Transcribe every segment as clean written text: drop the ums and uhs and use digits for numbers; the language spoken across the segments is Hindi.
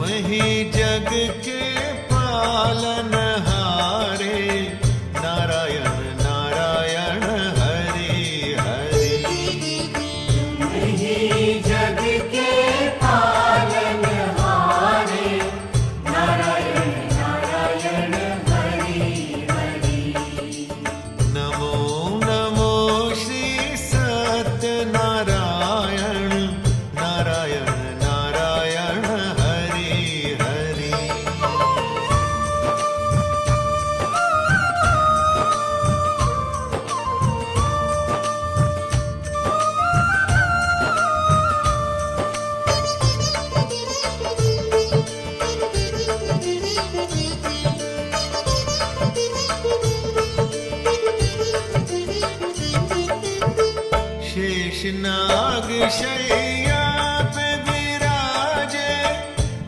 ही जग के पालनहारे, नारायण नारायण हरि हरि। तुम ही जग के पालनहारे, नारायण नारायण हरि हरि। नमो नमो श्री सत्यनारायण, नारायण नारायण हरि हरि। शेषनाग शैया पे विराजे,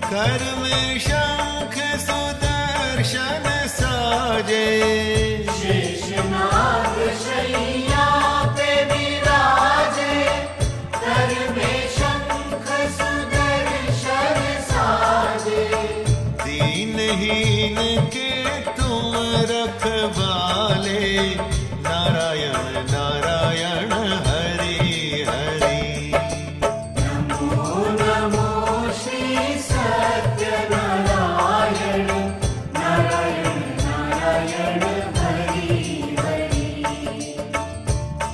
कर में शंख सुदर्शन साजे। शेषनाग शैया पे विराजे, कर में शंख सुदर्शन साजे। दीनहीन के तुम रखवाले, नारायण नारायण हरि हरि। नमो नमो श्री सत्यनारायण, नारायण नारायण हरि हरि।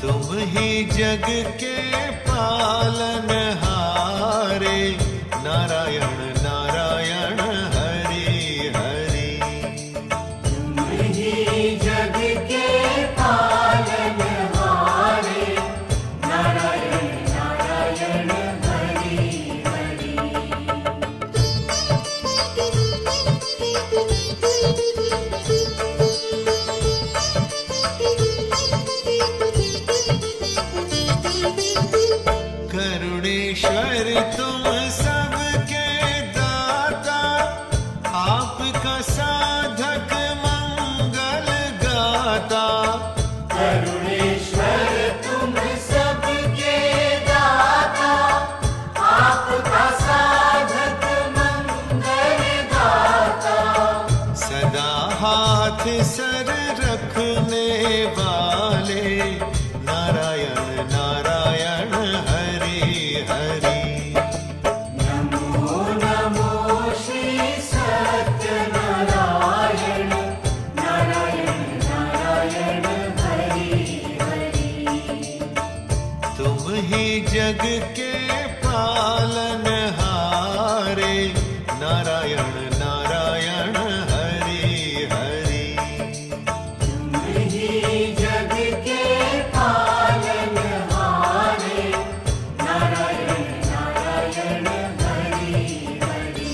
तुम ही जग के पालनहारे, नारायण नारायण हरि हरि। तुम ही जग के पालनहारे, नारायण नारायण हरि हरि। करुणेश्वर तुम सबके दाता, आपका साधक मंगल गाता। करुणेश्वर तुम सबके दाता, आपका साधक मंगल गाता। सदा हाथ सर रखने वाले, नारायण नारायण हरि हरि। नमो नमो श्री सत्यनारायण, नारायण नारायण हरि हरि। तुम ही जग के पालनहारे, नारायण नारायण हरि हरि। तुम ही जग के पालनहारे, नारायण नारायण हरि हरि।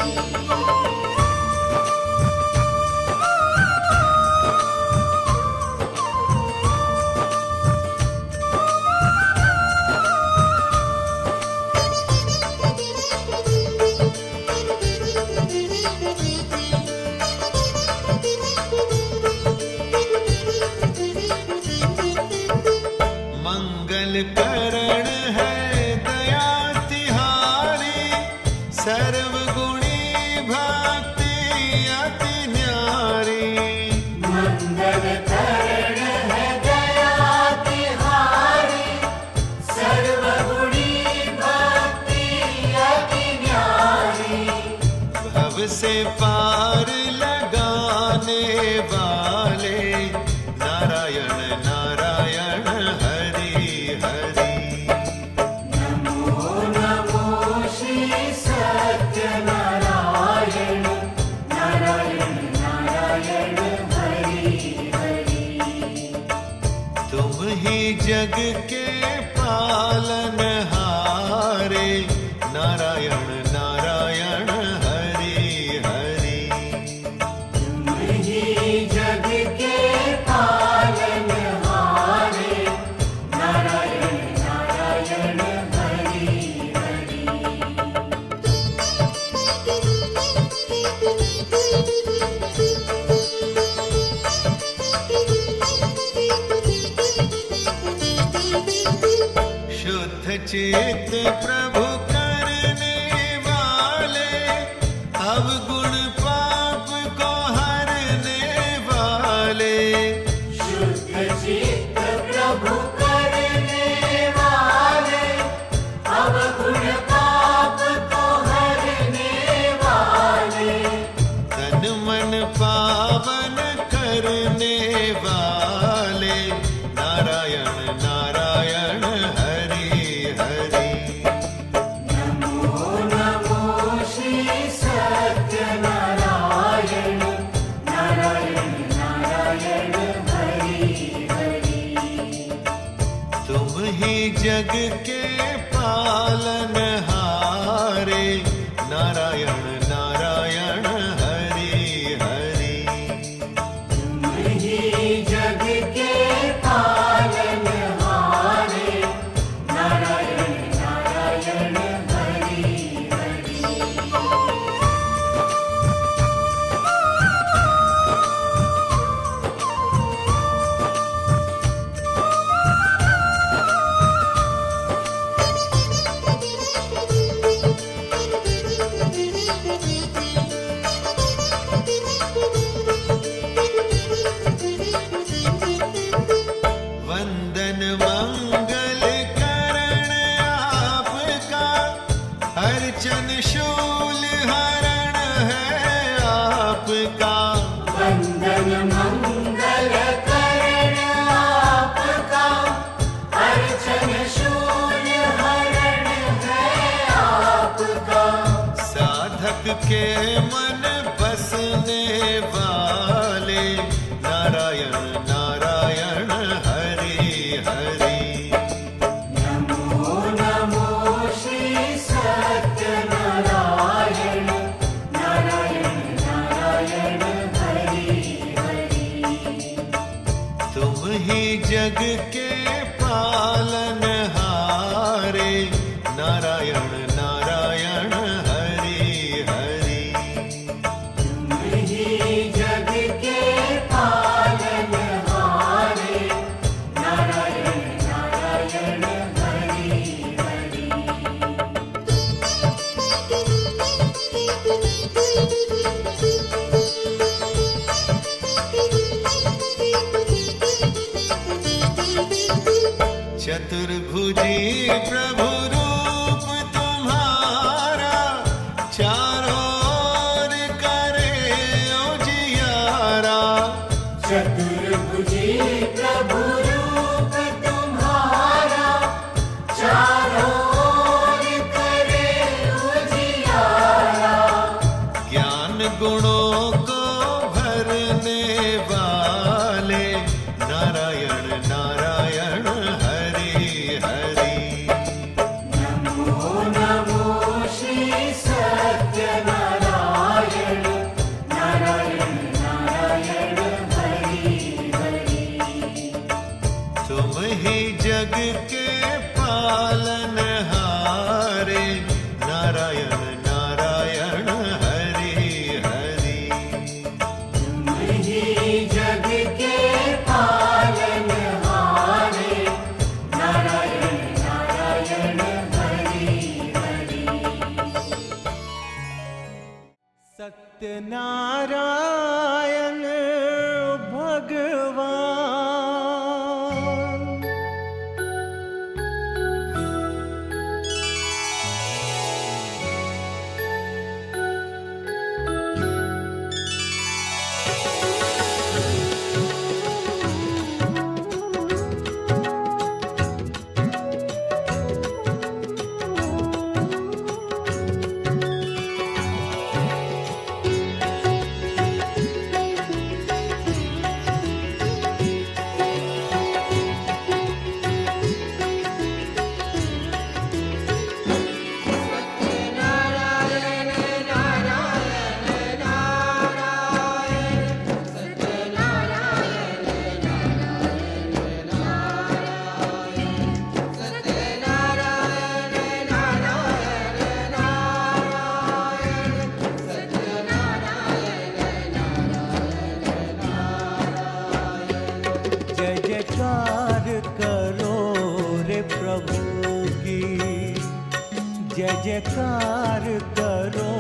मंगल करण है दया तिहारी, सर्वगुणी भक्ति अति न्यारी। मंगल करण है दया तिहारी, सर्वगुणी भक्ति अति न्यारी। भव से पार लगाने वाले, नारायण नारायण हरि हरि। नमो नमो श्री सत्यनारायण, नारायण नारायण हरि हरि। तुम ही जग के पालनहारे, नारायण नारायण हरि हरि। तुम ही जग के पालनहारे, नारायण नारायण हरि हरि। शुद्ध चित्त प्रभु करने वाले, अवगुण पाप को हरने वाले, शुद्ध चित्त प्रभु करने वाले, अवगुण पाप को हरने वाले, तन मन पावन करने वाले, नारायण नारायण हरि हरि। नमो नमो श्री सत्यनारायण, नारायण नारायण हरि हरि। तुम ही जग के पालनहारे, नारायण नारायण हरि हरि। तुम ही जग के पालनहारे, नारायण नारायण हरि हरि। वंदन मंगल करण आपका, अर्चन शूल हरण है आपका। वंदन मंगल करण आपका, अर्चन शूल हरण है आपका। साधक के मन बसने वाले, नारायण नारायण हरि हरि। नमो नमो श्री सत्यनारायण, नारायण नारायण हरि हरि। तुम ही जग के पालनहारे, नारायण नारायण हरि हरि। तुम ही जग के पालनहारे, नारायण नारायण हरि हरि। चतुर्भुजी प्रभु रूप तुम्हारा, चारों ओर करे उजियारा। चतुर्भुजी प्रभु रूप तुम्हारा, चारों ओर करे उजियारा। ज्ञान गुणों को भरने वाले, नारायण नारायण हरि हरि। नमो नमो श्री सत्यनारायण, नारायण नारायण हरि हरि। तुम ही जग के पालनहारे, नारायण नारायण हरि हरि। तुम ही जग के पालनहारे, नारायण नारायण हरि हरि। सत्यनारायण भगवान, जय जयकार करो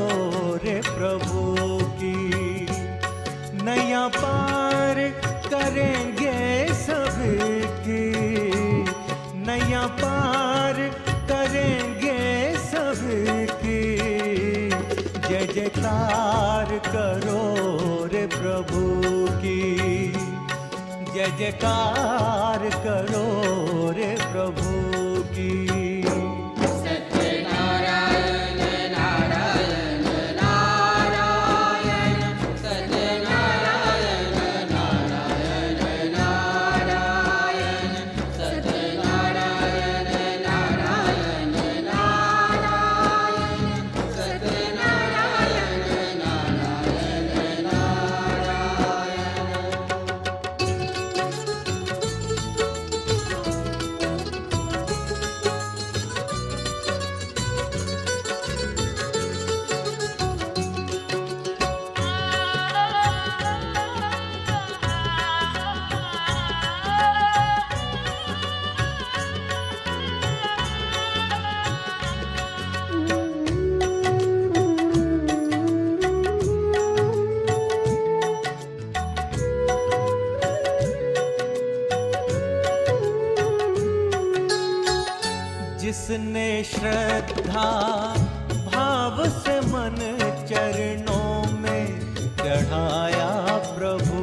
रे प्रभु की। नैया पार करेंगे सबकी, नैया पार करेंगे सबकी। जय जयकार करो रे प्रभु की, जय जयकार करो रे प्रभु की। जिसने श्रद्धा भाव से मन चरणों में चढ़ाया प्रभु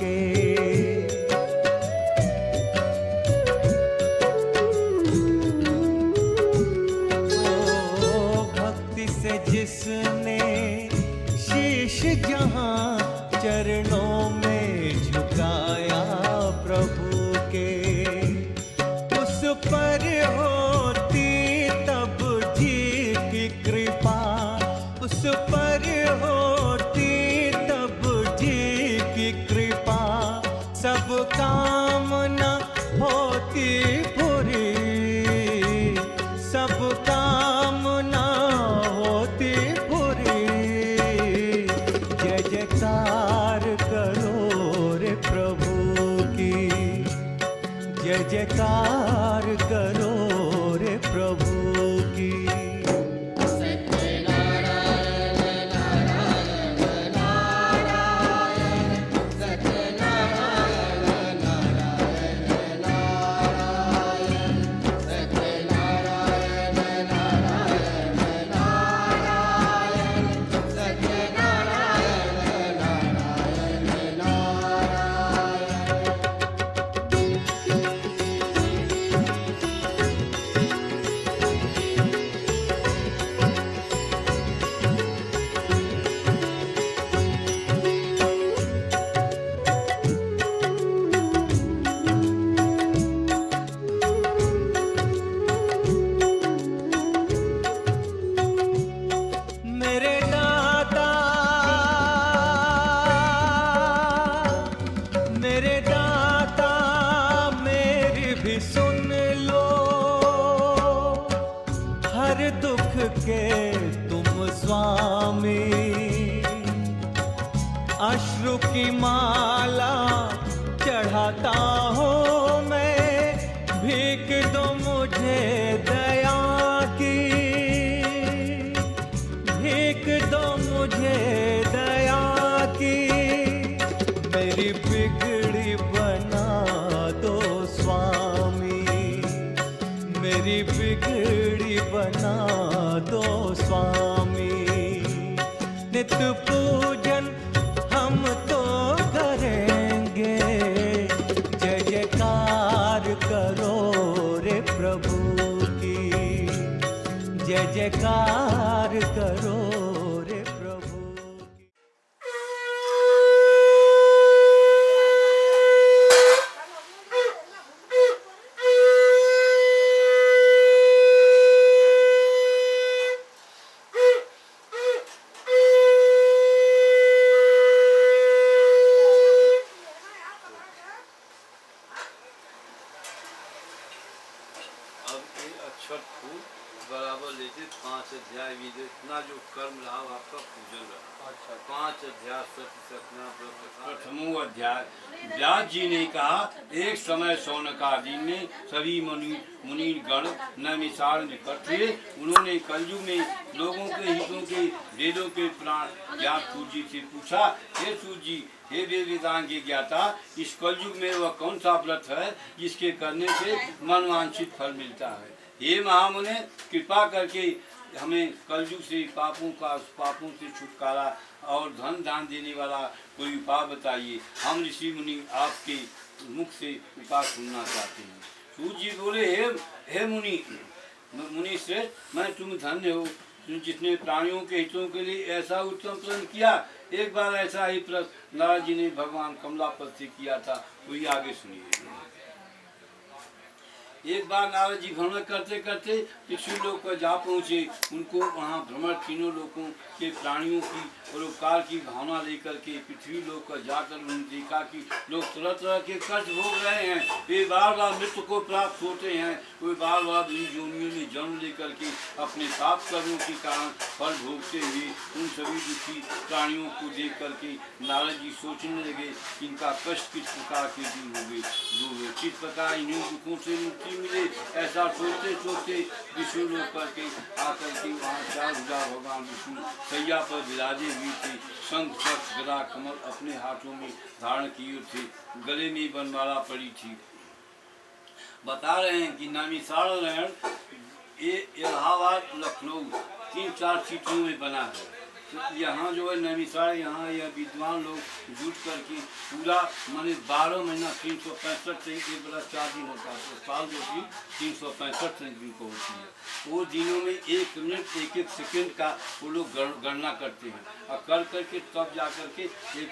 के, ओ भक्ति से जिसने शीश जहां चरणों में झुकाया प्रभु के, उस पर होती तब जी की कृपा, उस पर होती तब जी की कृपा। सब कामना होती पूरी, सब कामना होती पूरी। जय जयकार करो रे प्रभु की, जय जयकार करो रे प्रभु की। अश्रु की माला चढ़ाता हूँ मैं, भीख दो मुझे दया की, भीख दो मुझे दया की। मेरी बिगड़ी बना दो स्वामी, मेरी बिगड़ी बना दो स्वामी। नित्य पूजन हम तो करेंगे, जय जयकार करो रे प्रभु की, जय जयकार करो रे प्रभु की। अब ये अक्षर फूल बराबर लीजिए 5 अध्याय पांच अध्याय सत्य सतना प्रथमो अध्याय। व्यास जी ने कहा, एक समय शौनकादि ने सभी मुनि गण नैमिषारण्य निकट थे। उन्होंने कलयुग में लोगों के हितों के वेदों के प्राण ज्ञात सूत जी से पूछा, हे सूत जी, हे वेदांग के ज्ञाता, इस कलयुग में वह कौन सा व्रत है जिसके करने से मनवांछित फल मिलता है? हे महामुने, कृपा करके हमें कलयुग से पापों से छुटकारा और धन दान देने वाला कोई उपाय बताइए। हम ऋषि मुनि आपके मुख से उपाय सुनना चाहते हैं। सूत जी बोले, हे मुनि श्रेष्ठ, मैं तुम धन्य हो जिसने प्राणियों के हितों के लिए ऐसा उत्तम प्रश्न किया। एक बार ऐसा ही प्रश्न नारद जी ने भगवान कमलापति से किया था। वही आगे सुनिए। एक बार नारद जी भ्रमण करते करते पृथ्वी लोक पर जा पहुँचे। उनको वहाँ भ्रमण तीनों लोकों के प्राणियों की परोपकार की भावना लेकर के पृथ्वी लोक पर जाकर उन्होंने देखा कि लोग तरह तरह के कष्ट भोग रहे हैं। वे बार बार मृत्यु को प्राप्त होते हैं। वे बार बार इन योनियों में जन्म लेकर के अपने पाप कर्मों के कारण फल भोगते हुए उन सभी दुखी प्राणियों को देख करके नारद जी सोचने लगे कि इनका कष्ट किस प्रकार के दूर होंगे, किस प्रकार इन्हीं दुखों से मुक्ति मिले। ऐसा सोचते सोचते विष्णु लोक करके आकर के वहाँ चार भुजा भगवान विष्णु सैया पर विराजे हुए थे। शंख चक्र गदा कमल अपने हाथों में धारण किए थे। गले में बनमाला पड़ी थी। बता रहे हैं कि नैमिषारण्य ये इलाहाबाद लखनऊ 3-4 सीटों में बना है। तो यहाँ जो है नैमिषारण्य, यहाँ यह विद्वान लोग जुट करके पूरा माने 12 महीना 365 दिन, एक बड़ा 4 दिन होता है तो साल जो भी 365 दिन को होती है। वो दिनों में 1 मिनट 1-1 सेकेंड का वो लोग गणना करते हैं और कर करके तब जा करके एक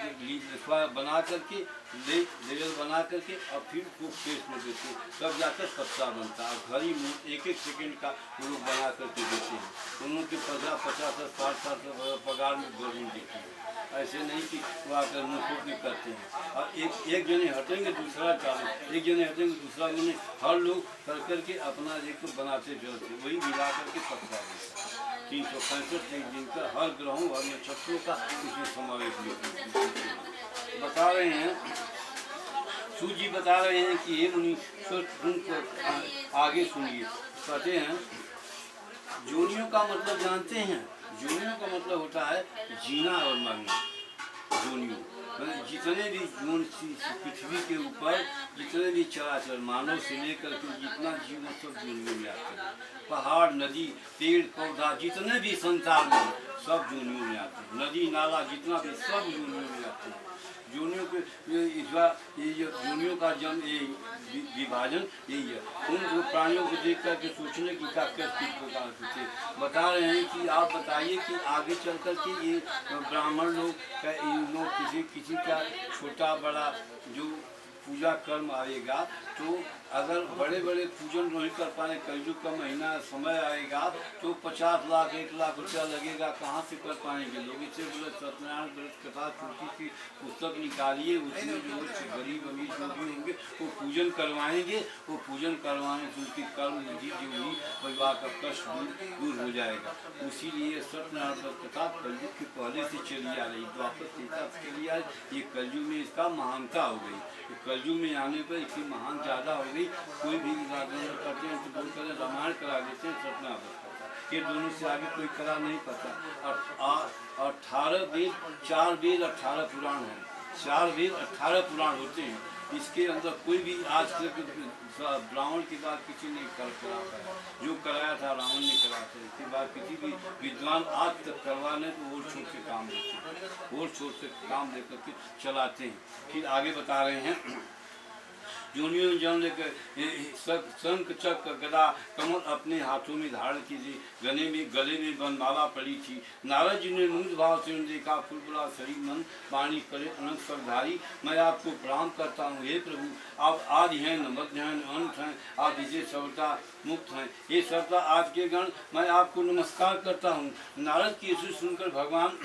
बना करके लेवल बना करके और फिर खूब पेश में देते हैं, तब जाकर सप्ताह बनता है। घड़ी में 1-1 सेकेंड का वो लोग बना करके देते हैं। उनके 50-60 पगार में गवर्नमेंट देती है। ऐसे नहीं कि वो आकर मुफ्त में करते हैं। और एक जने हटेंगे दूसरा चालू, एक जने हटेंगे दूसरा, उन्हें हर लोग कर करके अपना एक बनाते चलते, वही मिला करके सप्ताह बनता है। 365 दिन का हर ग्रहों हर नक्षत्रों का इसमें समावेश बता रहे हैं। सूत जी बता रहे हैं कि हे मुनि उनको आगे सुनिए। कहते हैं, जोनियों का मतलब जानते हैं? जोनियों का मतलब होता है जीना और मरना। जोनियों मतलब जितने भी जोन पृथ्वी के ऊपर जितने भी चराचर मानव से लेकर के जितना जीव सब जोनियों में आते हैं। पहाड़, नदी, पेड़ पौधा जितने भी संसार में सब जोनियों में आते हैं। नदी नाला जितना भी सब जोनियों में आते हैं। जोनियों के ये जो जोनियों का जन्म विभाजन यही है। उन प्राणियों को देख करके सोचने की क्या किस प्रकार से बता रहे हैं कि आप बताइए कि आगे चल कर के ये ब्राह्मण लोग का इन लोग किसी का छोटा बड़ा जो पूजा कर्म आएगा तो अगर बड़े बड़े पूजन नहीं कर पाए, कलयुग का महीना समय आएगा तो 50 लाख 1 लाख रुपया लगेगा, कहाँ से कर पाएंगे लोग। इससे बोले सत्यनारायण व्रत कथा छोटी सी पुस्तक निकालिए, उसमें जो गरीब अमीर जो भी होंगे वो पूजन करवाएंगे। वो पूजन करवाने से उनकी कर्म निधि जो भी परिवार का कष्ट दूर हो जाएगा। इसीलिए सत्यनारायण व्रत कथा कलयुग के पहले से चली आ रही, द्वापर त्रेता से चली आ रही। ये कलयुग में इसका महानता हो गई। कलयुग में आने पर इसकी महान ज़्यादा हो गई। कोई भी राजन करते हैं तो बोल कर रामायण करा देते हैं, सत्यनारायण व्रत। ये दोनों से आगे कोई करा नहीं पाता। और 18 वेद, 4 वेद 18 पुराण हैं। 4 वेद 18 पुराण होते हैं। इसके अंदर कोई भी आज तक रावण के बाद किसी ने करा था। जो कराया था रावण ने कराया था। इसके बाद किसी भी विद्वान आज तक करवाने तो और छोट से काम देते हैं, और छोट से काम दे करके चलाते हैं। फिर आगे बता रहे हैं, जोनियों में जन्म लेकर शंख चक्र गदा कमल अपने हाथों में धारण कीजिए। गले में बनमाला पड़ी थी। नारद जी ने मुग्ध भाव से देखा, फुलबुला शरीर मन पानी करे अनंत सकधारी। मैं आपको प्रणाम करता हूँ हे प्रभु, आप आदि हैं न मध्य हैं न अंत हैं, आप इसे सर्वथा मुक्त हैं। ये सर्वथा आपके गण, मैं आपको नमस्कार करता हूँ। नारद की यीशु सुनकर भगवान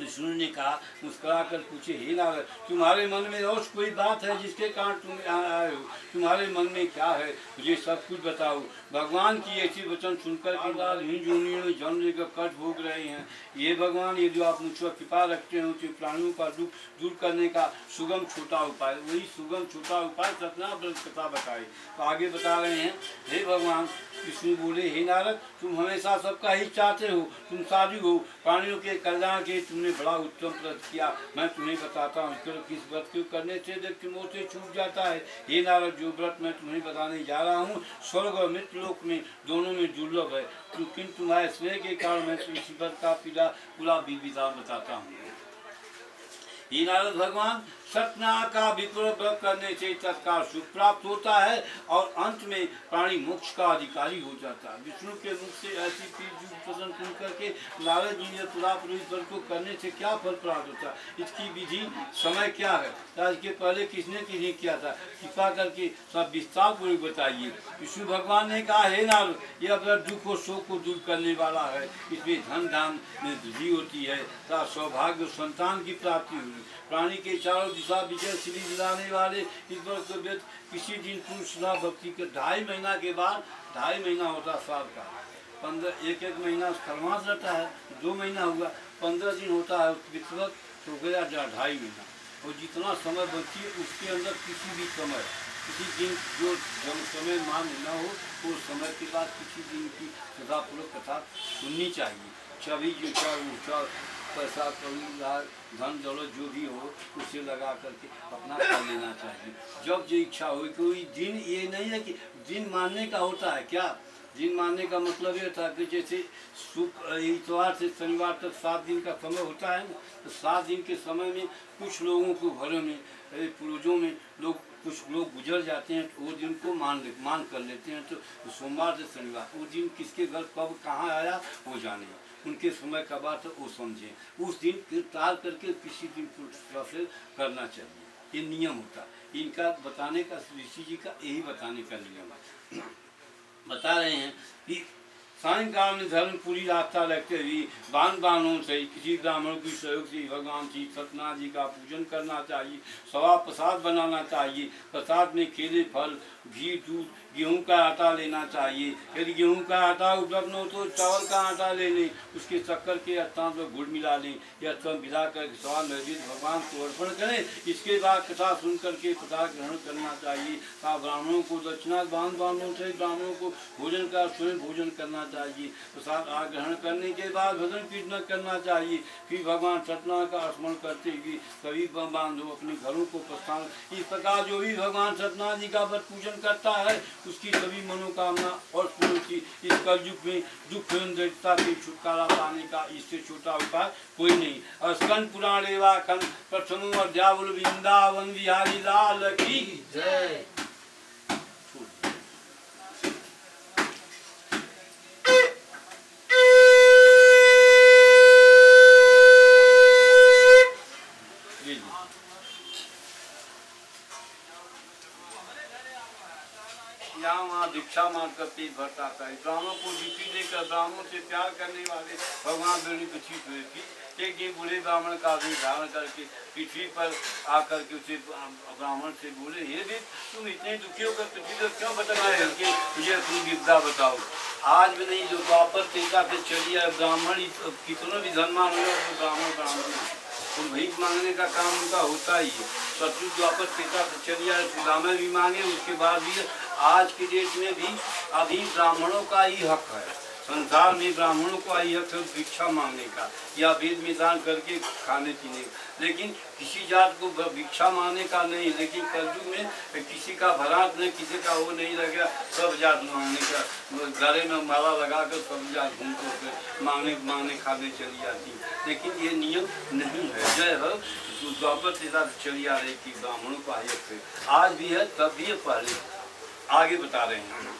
विष्णु ने कहा, मुस्कुरा कर पूछे, हे नारद, तुम्हारे मन में और कोई बात है जिसके कारण तुम यहाँ आए हो? तुम्हारे मन में क्या है, मुझे सब कुछ बताओ। भगवान की ऐसी वचन सुनकर के लाल हिंद योनियों में जन्म लेकर कष्ट भोग रहे हैं। ये भगवान, ये जो आप मुझ पर कृपा रखते हो, तो प्राणियों का दुख दूर करने का सुगम छोटा उपाय, वही सुगम छोटा उपाय सत्यनारायण कथा बताए। तो आगे बता रहे हैं, हे भगवान विष्णु बोले, हे नारद, तुम हमेशा सबका ही चाहते हो, तुम साधु हो, प्राणियों के कल्याण के तुमने बड़ा उत्तम व्रत किया। मैं तुम्हें बताता हूँ किस व्रत को करने से व्यक्ति मोह से छूट जाता है। हे नारद, जो व्रत मैं तुम्हें बताने जा रहा हूँ स्वर्ग और मृत्यु लोक में दोनों में दुर्लभ है, लेकिन तुम्हारे स्नेह के कारण मैं इसी व्रत का पूरा विधान बताता हूँ। हे नारद भगवान, सत्यनारायण का विप्र व्रत करने से तत्काल सुख प्राप्त होता है और अंत में प्राणी मोक्ष का अधिकारी हो जाता है। विष्णु के मुख से ऐसी प्रश्न सुन करके नारद जी ने पूरा व्रत को करने से क्या फल प्राप्त होता है, इसकी विधि समय क्या है, इसके पहले किसने किसने किया था, कृपा करके सब विस्तार पूर्वक बताइए। विष्णु भगवान ने कहा, हे नारद, यह व्रत दुख और शोक को दूर करने वाला है। इसमें धन धान में वृद्धि होती है तथा सौभाग्य संतान की प्राप्ति होगी। प्राणी के चारों दिशा विजय श्री दिलाने वाले इस व्रत को किसी दिन पूर्ण भक्ति के 2.5 महीना के बाद, 2.5 महीना होता साल का, 15 एक महीना खरमास रहता है, 2 महीना हुआ, 15 दिन होता है वित्वक, तो गया 2.5 महीना। और जितना समय बची है उसके अंदर किसी भी समय, किसी दिन जो समय मान न हो, वो समय के बाद किसी दिन की सदापूर्वक कथा सुननी चाहिए। छवि जो पैसा कभी धन दौलत जो भी हो उसे लगा करके अपना कर लेना चाहिए जब जो इच्छा हो। कोई दिन ये नहीं है कि दिन मानने का होता है, क्या दिन मानने का मतलब ये था कि जैसे इतवार से शनिवार तक 7 दिन का समय होता है ना, तो 7 दिन के समय में कुछ लोगों को घरों में पूर्वजों में कुछ लोग गुजर जाते हैं, तो वो दिन को मान कर लेते हैं। तो सोमवार से शनिवार वो दिन किसके घर कब कहाँ आया वो जाने, उनके समय का बात है वो समझे, उस दिन गिरफ्तार करके किसी दिन से करना चाहिए। ये नियम होता है इनका बताने का, ऋषि जी का यही बताने का नियम है। बता रहे हैं कि सायंकाल में धर्म पूरी रास्ता लगते हुए बानों से किसी ब्राह्मण के सहयोग से भगवान श्री सत्यनारायण जी का पूजन करना चाहिए। सवा प्रसाद बनाना चाहिए। प्रसाद में केले, फल, घी, दूध, गेहूं का आटा लेना चाहिए। यदि गेहूं का आटा उपलब्ध न हो तो चावल का आटा ले लें, उसके शक्कर के स्थान पर गुड़ मिला लें, यह सब मिला कर सवा नैवेद्य भगवान को अर्पण करें। इसके बाद कथा सुन करके प्रसाद ग्रहण करना चाहिए। ब्राह्मणों को दक्षिणा बांधों से ब्राह्मणों को भोजन का स्वयं भोजन करना चाहिए। प्रसाद ग्रहण करने के बाद भजन कीर्तन करना चाहिए। फिर भगवान सत्यनारायण का स्मरण करते हुए सभी बांधव अपने घरों को प्रस्थान। इस प्रकार जो भी भगवान सत्यनारायण जी का व्रत पूजन करता है उसकी सभी मनोकामना और पूर्ण की इस कलयुग में दुख दरिद्रता से छुटकारा पाने का इससे छोटा उपाय कोई नहीं। स्कंद पुराण एवं खंड प्रथम अध्याय वृंदावन बिहारी लाल की जय। यहाँ वहाँ भिक्षा मांगकर पेट भरता था। ब्राह्मणों को ड्यूटी देकर ब्राह्मणों से प्यार करने वाले भगवान बेनी प्रतीत हुए थी। एक दिन बूढ़े ब्राह्मण का भी धारण करके पृथ्वी पर आकर के उसे ब्राह्मण से बोले, हे देव, तुम इतने दुखी होकर पृथ्वी पर क्यों भटक रहे हो? मुझे अपनी विपदा बताओ। आज भी नहीं, जो द्वापर त्रेता से चली है, ब्राह्मण कितना भी धनवान हो तो ब्राह्मण तो भीख मांगने का काम उनका होता ही है। सत्युग द्वापर त्रेता से चली है, सुदामा भी मांगे, उसके बाद भी आज की डेट में भी अभी ब्राह्मणों का ही हक है। संसार में ब्राह्मणों को ही हक है भिक्षा मांगने का या वेद में दान करके खाने पीने का, लेकिन किसी जात को भिक्षा मांगने का नहीं। लेकिन कलयुग में किसी का भरात नहीं, किसी का वो नहीं लगेगा, सब जात मांगने का, गले में माला लगा कर सब जात घूमकर मांगने खाने चली जाती। लेकिन ये नियम नहीं है। जय हो द्वापर त्रेता चली आ रही थी, ब्राह्मणों का हक है, आज भी है, तब भी है, पहले। आगे बता रहे हैं,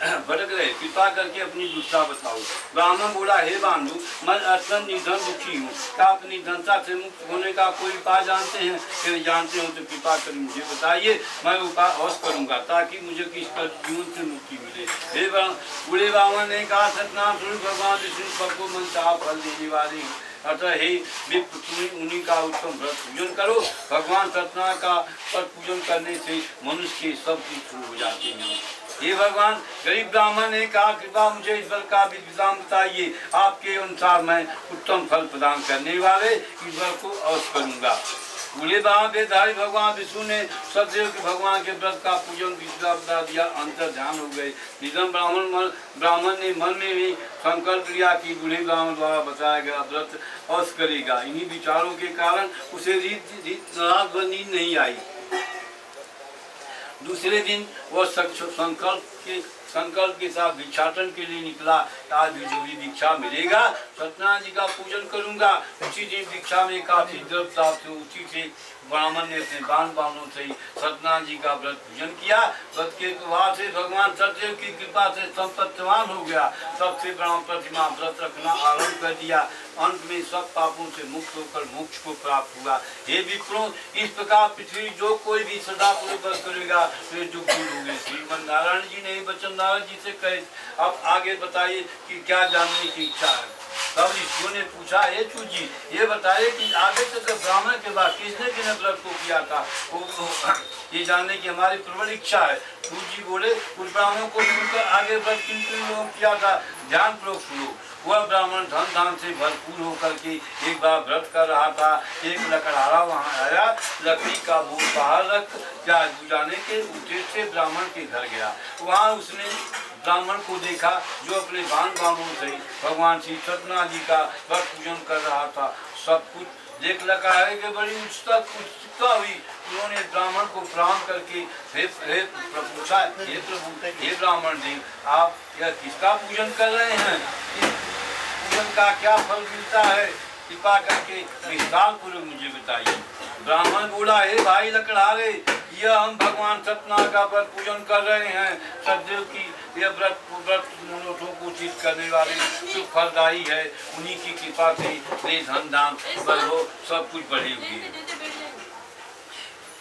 भटक रहे, कृपा करके अपनी दूसरा बताओ। ब्राह्मण बोला, हे बांधु, मैं अत्यंत निर्धन दुखी हूँ, क्या आप निर्धनता से मुक्त होने का कोई उपाय जानते हैं? यदि जानते हो तो कृपा कर मुझे बताइए, मैं उपाय अवश्य करूँगा ताकि मुझे किस पर जीवन से मुक्ति मिले। हे बूढ़े ब्राह्मण ने कहा, सतनाम स्वरूप भगवान विष्णु सबको मन चाह फल देने वाले हैं, अतः हे विप्र तुम उन्हीं का उत्तम व्रत पूजन करो। भगवान सत्यनारायण का व्रत पूजन करने से मनुष्य के सब कुछ शुरू हो जाते हैं। हे भगवान, गरीब ब्राह्मण ने कहा, कृपा मुझे इस व्रत का विधान बताइए, आपके अनुसार मैं उत्तम फल प्रदान करने वाले इस व्रत को अवश्य करूँगा। बूढ़े वेदधारी भगवान विष्णु ने सदैव के भगवान के व्रत का पूजन बता दिया, अंतर ध्यान हो गए। निधन ब्राह्मण ने मन में भी संकल्प लिया कि बूढ़े ब्राह्मण द्वारा बताया गया व्रत अवश्य करेगा। इन्हीं विचारों के कारण उसे रात भर नींद नहीं आई। दूसरे दिन वह संकल्प के साथ भिक्षाटन के लिए निकला। आज भी जो भी भिक्षा मिलेगा सत्यनारायण जी का पूजन करूंगा। उसी दिन भिक्षा में काफी द्रव्य प्राप्त हुआ। उसी से ब्राह्मण ने अपने बाणों से सत्यनारायण जी का व्रत पूजन किया। व्रत के प्रभाव से भगवान सत्यदेव की कृपा से संपत्तिवान हो गया। तब से ब्राह्मण प्रतिमा व्रत रखना आरंभ कर दिया। अंत में सब पापों से मुक्त होकर मोक्ष को प्राप्त हुआ। हे विप्रों, इस प्रकार पृथ्वी जो कोई भी सदा पूर्वक करेगा वे दुख दूर होंगे। श्रीमन नारायण जी ने वचन नारद जी से कहे, अब आगे बताइए कि क्या जानने की इच्छा है। तब ऋषियों ने पूछा, हे चू जी, ये बताइए कि आगे तक ब्राह्मण के बाद किसने किसने व्रत को किया था, ये जानने की हमारी प्रबल इच्छा है। चू जी बोले, उस ब्राह्मण को सुनकर आगे व्रत किन किन लोगों किया था, ध्यान पूर्वक सुनो। वह ब्राह्मण धन धान से भरपूर होकर के एक बार व्रत कर रहा था। एक लकड़हारा वहाँ आया, लकड़ी का बोझ बाहर रख प्याज बुझाने के उद्देश्य से ब्राह्मण के घर गया। वहाँ उसने ब्राह्मण को देखा जो अपने बाणों से भगवान श्री सत्यनारायण जी का व्रत पूजन कर रहा था। सब कुछ देख लगा है कि बड़ी उत्सुकता हुई। उन्होंने ब्राह्मण को प्रणाम करके पूछा, हे प्रभु, हे ब्राह्मण जी, आप यह किसका पूजन कर रहे हैं? पूजन का क्या फल मिलता है? कृपा करके विस्तार पूर्वक मुझे बताइए। ब्राह्मण बोला, हे भाई लकड़हारे, यह हम भगवान सत्यनारायण का व्रत पूजन कर रहे हैं। सदैव की यह व्रत मनोरथों को सिद्ध करने वाले सुख फलदायी है। उन्हीं की कृपा से वे धन धाम हो सब कुछ बढ़े हुए हैं।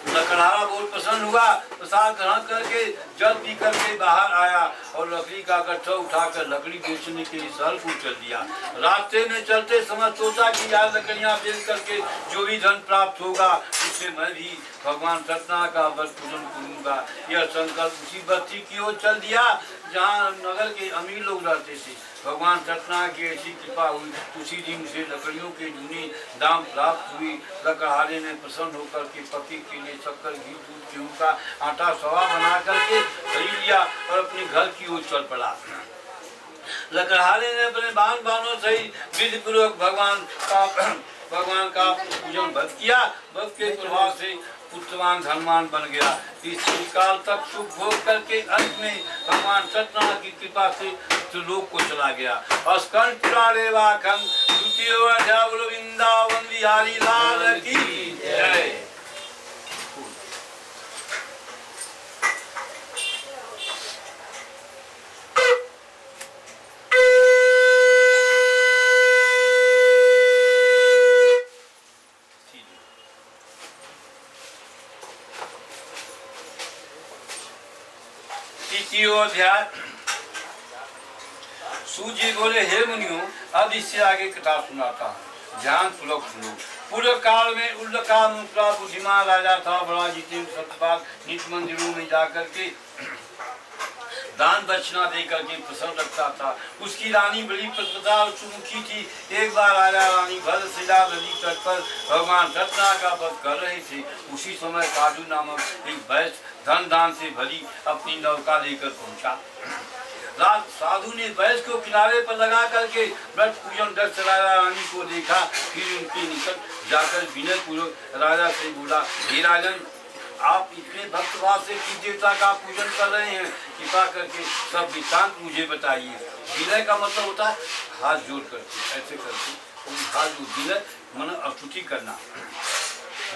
लकड़हारा बहुत प्रसन्न हुआ। प्रसाद ग्रहण करके जल पी करके बाहर आया और लकड़ी का गट्ठा उठाकर लकड़ी बेचने के लिए शहर को चल दिया। रास्ते में चलते समय सोचा कि यार लकड़ियां बेच करके जो भी धन प्राप्त होगा उससे मैं भी भगवान सत्यनारायण का व्रत पूजन करूंगा। यह संकल्प उसी बस्ती की ओर चल दिया जहाँ नगर के अमीर लोग रहते थे। भगवान सत्यनारायण की ऐसी कृपा हुई, उसी दिन से लकड़ियों के जूने दाम प्राप्त हुई। लकड़हारे ने प्रसन्न होकर के पति के लिए शक्कर, घी, दूध, गेहूं का आटा सवा बना करके खरीद लिया और अपने घर की ओर चल पड़ा। लकड़हारे ने अपने बाणों से विधि पूर्वक भगवान का पूजन भक्त किया। भक्त के प्रभाव से पुत्रवान धनवान बन गया। इस काल तक सुख भोग करके अंत में भगवान सत्यनारायण की कृपा से लोक को चला गया। अस्कंद पुराणे वाखन द्वितीय अध्याय। बोलो वृंदावन बिहारी लाल की जय। अध्याय। सूजी बोले, हे मुनियों, अब इससे आगे कथा सुनाता हूँ, ध्यान पूर्वक सुनो। पूर्व काल में उल्लका मुद्रा बुद्धिमान राजा था। बड़ा जितेंद्र सत्यपाल नित मंदिरों में जाकर के दान दक्षिणा दे करके प्रसन्न रखता था। उसकी रानी बड़ी प्रतिभा और सुमुखी थी। एक बार राजा रानी भद्रशिला नदी तट पर भगवान सत्यनारायण का व्रत कर रहे थे। उसी समय काजू नामक एक वैश्य धन दान से भरी अपनी नौका लेकर पहुंचा। साधु ने वैश्य को किनारे पर लगा करके व्रत पूजन दक्ष राजा रानी को देखा। फिर उनके निकट जाकर विनय पूर्वक राजा से बोला, हे राजन, आप इतने भक्तभाव से किस देवता का पूजन कर रहे हैं? कृपा करके सब वृत्तांत मुझे बताइए। विनय का मतलब होता है हाथ जोड़ करके, ऐसे करके हाथ जोड़, विनय मन स्तुति करना।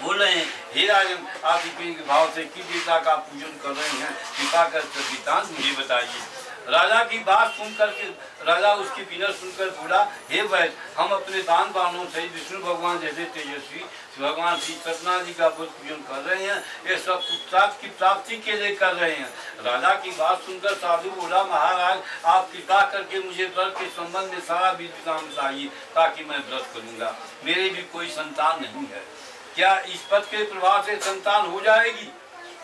बोल रहे हैं, हे राजन, आप इतने भाव से किस देवता का पूजन कर रहे हैं? कृपा कर सब वृत्तांत मुझे बताइए। राजा की बात सुन करके राजा उसकी विनय सुनकर बोला, हे वैद्य, हम अपने दान बाणों से विष्णु भगवान जैसे तेजस्वी भगवान श्री सत्यनारायण जी का बुद्ध पूजन कर रहे हैं, ये सब पुरुषार्थ की प्राप्ति के लिए कर रहे हैं। राजा की बात सुनकर साधु बोला, महाराज आप कृपा करके मुझे व्रत के संबंध में सारा विधान बताइए ताकि मैं व्रत करूंगा। मेरे भी कोई संतान नहीं है, क्या इस पद के प्रभाव से संतान हो जाएगी?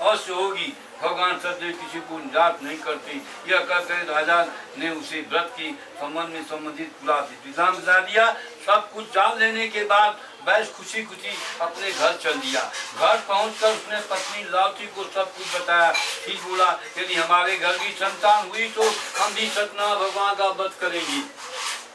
अवश्य होगी, भगवान सदैव किसी को निराश नहीं करते। यह कहकर राजा ने उसे व्रत के संबंध में संबंधित पूरा विधान बता दिया। सब कुछ जान लेने के बाद वैश्य खुशी खुशी अपने घर चल दिया। घर पहुंचकर उसने पत्नी लावती को सब कुछ बताया। ठीक बोला, यदि हमारे घर की संतान हुई तो हम भी सत्यनारायण भगवान का व्रत करेंगे।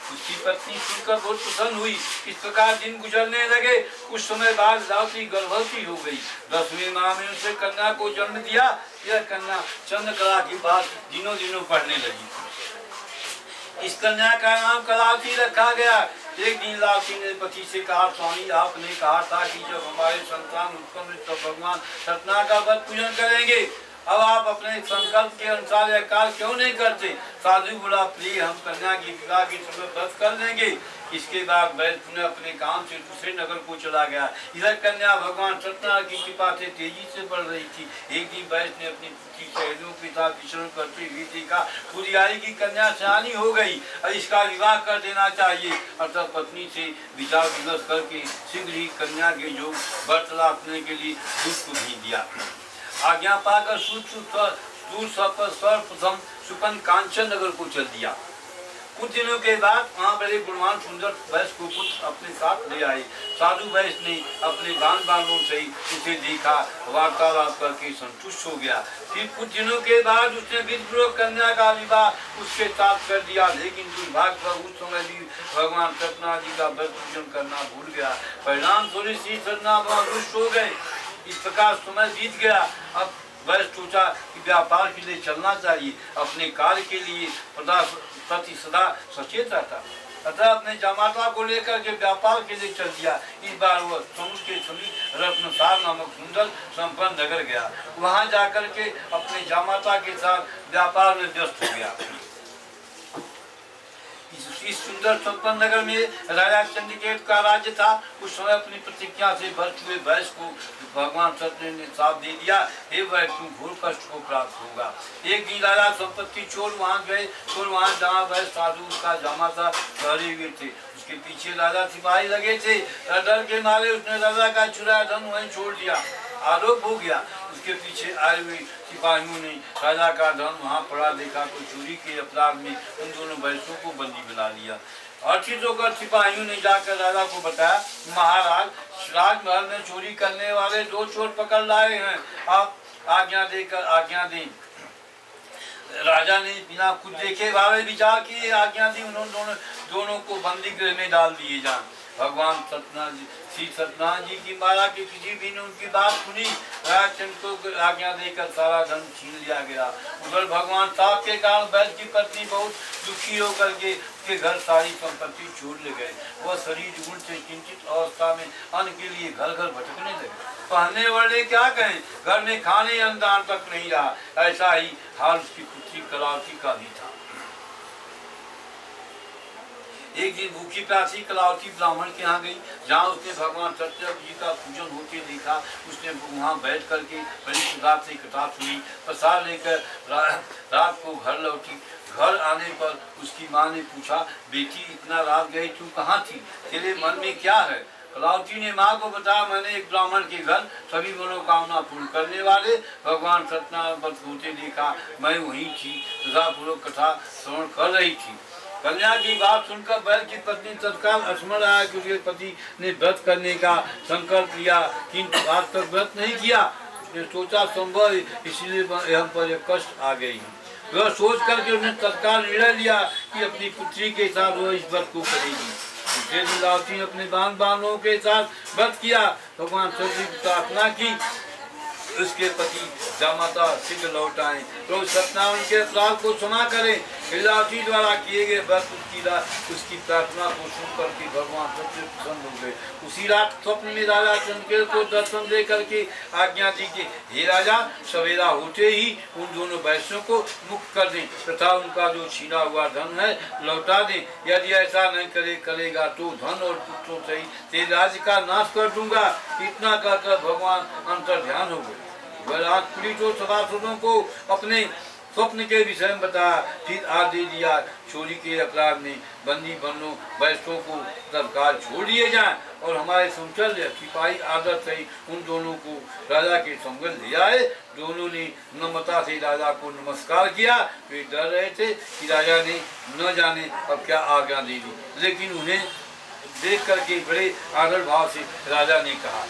उसकी पत्नी सुनकर बहुत प्रसन्न हुई। इस प्रकार दिन गुजरने लगे। कुछ समय बाद लावती गर्भवती हो गई। 10वें माह में उसे कन्या को जन्म दिया। यह कन्या चंद्रकला की बात दिनों दिनों पढ़ने लगी। इस कन्या का नाम कलावती रखा गया। एक दिन लावती ने पति से कहा, स्वामी आपने कहा था कि जब हमारे संतान उत्पन्न हुए तब भगवान सत्यनारायण का व्रत पूजन करेंगे। अब आप अपने संकल्प के अनुसार यह कार्य क्यों नहीं करते? साधु बोला, प्रिय हम कन्या की विवाह की समय व्रत कर लेंगे। इसके बाद वैद्य पुनः अपने काम से दूसरे नगर को चला गया। इधर कन्या भगवान सत्यनारायण की कृपा से तेजी से बढ़ रही थी। एक दिन वैद्य ने अपनी पुत्री सहेलियों के साथ विचरण करते हुए देखा फुरियारी की कन्या सयानी हो गई और इसका विवाह कर देना चाहिए। अतः पत्नी से विचार विमर्श करके शीघ्र ही कन्या के योग वार्तालाप करने के लिए दूत को भेज दिया। आज्ञा पाकर सर्वप्रथम सुपन कांचन नगर को चल दिया। कुछ दिनों के बाद वहाँ बड़े गुणवान सुंदर वैश्य को पुत्र अपने साथ ले आए। साधु वैश्य ने अपने दान बाणों से उसे देखा, वार्तालाप करके संतुष्ट हो गया। फिर कुछ दिनों के बाद उसने विधिपूर्वक कन्या का विवाह उसके साथ कर दिया। लेकिन दुर्भाग्य उस समय भी भगवान सत्यनारायण जी का व्रत पूजन करना भूल गया। परिणाम स्वरूप श्री सत्यनारायण रुष्ट हो गए। इस प्रकार समय बीत गया। अब वैश्य सोचा कि व्यापार के लिए चलना चाहिए, अपने कार्य के लिए प्रति सदा सचेत रहता। अतः अपने जामाता को लेकर के व्यापार के लिए चल दिया। इस बार वह समुद्र के समीप रत्नसार नामक सुंदर संपन्न नगर गया। वहां जाकर के अपने जामाता के साथ व्यापार में व्यस्त हो गया। इस सुंदर संपन्न नगर में राजा चंद्रकेत का राज्य था। उस समय अपनी प्रतिज्ञा से भ्रष्ट हुए वैश्य को भगवान सत्यनारायण ने साथ दे दिया, हे वैश्य तुम घोर कष्ट को प्राप्त होगा। एक दिन राजा संपत्ति चोर वहां गए। चोर वहां जहाँ वैश्य साधु उसका जामाता ठहरे हुए थे, उसके पीछे राजा सिपाही लगे थे। डर के मारे उसने राजा का चुराया धन वहीं छोड़ दिया। आरोप हो गया। उसके पीछे आए हुए सिपाहियों ने राजा का धन वहां पड़ा देखा तो चोरी के अपराध में उन दोनों वैश्यों को बंदी बना लिया। अर्चित होकर सिपाहियों ने जाकर राजा को बताया, महाराज राजमहल में चोरी करने वाले 2 चोर पकड़ लाए हैं, आप आज्ञा दें। राजा ने बिना कुछ देखे भावे विचार किए आज्ञा दी। उन्होंने दोनों को बंदी गृह में डाल दिए जाए। भगवान श्री सत्यनारायण जी की माला के किसी भी ने उनकी बात सुनी। राजचंद्र को आज्ञा देकर सारा धन छीन लिया गया। उधर भगवान साहब के कारण वैश्य की पत्नी बहुत दुखी होकर के उसके घर सारी संपत्ति छोड़ ले गए। वह शरीर गुण से किंचित अवस्था में अन्न के लिए घर घर भटकने लगे। पहनने वाले क्या कहें, घर में खाने अन्नदान तक नहीं रहा। ऐसा ही हाल उसकी पुत्री कलावती का भी था। एक दिन भूखी प्यासी कलावती ब्राह्मण के यहाँ गई, जहाँ उसने भगवान सत्यनारायण जी का पूजन होते देखा। उसने वहाँ बैठ करके बड़ी सुधा से कथा सुनी। प्रसाद लेकर रात को घर लौटी। घर आने पर उसकी माँ ने पूछा, बेटी इतना रात गई तू कहाँ थी, तेरे मन में क्या है? कलावती ने माँ को बताया, मैंने एक ब्राह्मण के घर सभी मनोकामना पूर्ण करने वाले भगवान सत्यनारायण व्रत होते देखा। मैं वहीं थी तथा पूर्वक कथा श्रवण कर रही थी। कन्या की बात सुनकर वैश्य की पत्नी तत्काल स्मरण आया कि उसके पति ने व्रत करने का संकल्प लिया किंतु आज तक व्रत नहीं किया। उसने सोचा संभव इसलिए हम पर यह कष्ट आ गई। वह सोच करके उसने तत्काल निर्णय लिया कि अपनी पुत्री के साथ वह इस व्रत को करेगी। दूसरे दिन लावती ने अपने बानों के साथ व्रत किया। भगवान सत्यनारायण की प्रार्थना की उसके पति जामाता शीघ्र लौट आए तो सत्यनारायण के अपराध को क्षमा करें। खिलावती द्वारा किए गए व्रत उसकी प्रार्थना को सुन करके भगवान सबसे प्रसन्न हो गए। उसी रात स्वप्न में राजा चंद्रकेल को दर्शन दे करके आज्ञा दी कि हे राजा, सवेरा होते ही उन दोनों वैश्यों को मुक्त कर दें तथा उनका जो छीना हुआ धन है लौटा दें। यदि ऐसा नहीं करेगा तो धन और पुत्रों सहित तेरे राज्य का नाश कर दूंगा। इतना कहकर भगवान अंतर ध्यान हो गए। वह पुलिस और सभासदों को अपने स्वप्न के विषय में बताया, फिर आदेश दिया चोरी के अपराध में बंदी बनो वैश्यों को तत्काल छोड़ दिए जाएं और हमारे समचल्य सिपाही आदर से उन दोनों को राजा के संगत ले आए। दोनों ने नम्रता से राजा को नमस्कार किया। वे डर रहे थे कि राजा ने न जाने अब क्या आज्ञा दे दी, लेकिन उन्हें देख करके बड़े आदर भाव से राजा ने कहा,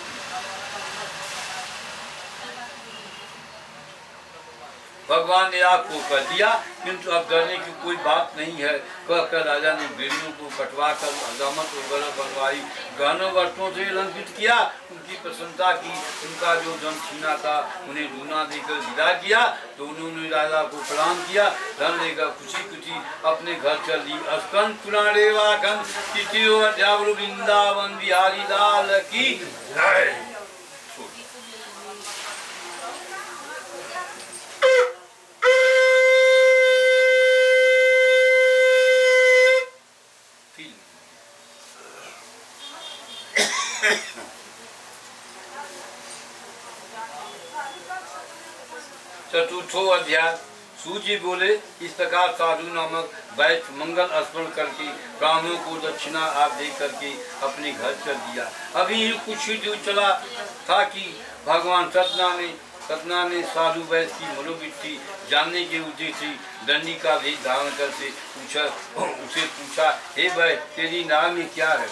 भगवान ने आपको कर दिया, किंतु अब डरने की कोई बात नहीं है। कहकर राजा ने बेड़ियों को कटवा कर हजामत वगैरह बनवाई, गहनों वस्त्रों से अलंकृत किया, उनकी प्रसन्नता की, उनका जो धन छीना था उन्हें दूना देकर विदा किया। तो उन्होंने राजा को प्रणाम किया, धन लेकर खुशी खुशी अपने घर चल दी। अस्कंद पुराणे वाकन तिथियो अध्यावरु वृंदावन बिहारी लाल की जय। चतुर्थो अध्याय। सूजी बोले, इस प्रकार साधु नामक वैश्य मंगल स्मरण करके ब्राह्मणों को दक्षिणा आप दे करके अपने घर चल दिया। अभी कुछ ही दूर चला था कि भगवान सतना ने साधु वैश्य की मनोवृत्ति जानने के उद्देश्य से दंडी का वेश धारण करके उसे पूछा, हे वैश्य, तेरी नाम में क्या है?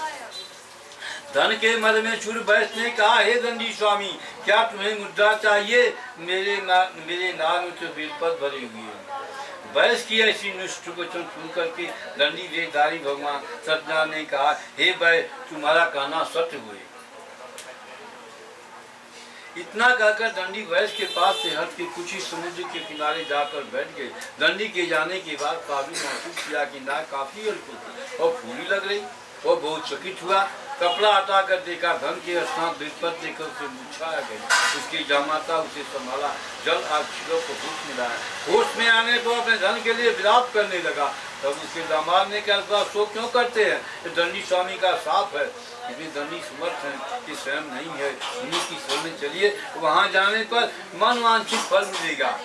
धन के मद में चूर वैश्य ने कहा, हे दंडी स्वामी, क्या तुम्हें मुद्रा चाहिए? मेरे नाम में तो बेलपत भरे हुए हैं। वैश्य की ऐसी निष्ठुर वचन सुन करके दंडी वेशधारी भगवान सत्यनारायण ने कहा, हे वैश्य, तुम्हारा कहना सत्य हुए। इतना कहकर दंडी वैश्य के पास से हट के कुछ ही समुद्र के किनारे जाकर बैठ गए। दंडी के जाने के बाद साधु महसूस किया कि नाक काफी हल्की और फूली लग रही। वो बहुत चकित हुआ, कपड़ा हटा कर देखा, धन के स्थान बेलपत देकर उसे मुरझाया गया। उसकी जामाता उसे संभाला, जल आग छिड़क को होश में लाया। होश में आने पर अपने धन के लिए विलाप करने लगा। तब उसके दामाद ने कहा, शोक क्यों करते हैं? ये दंडी स्वामी का साफ है, इतनी दंडी समर्थ है कि स्वयं नहीं है। उन्हीं की शरण में चलिए, वहां जाने पर मनवांछित फल मिलेगा।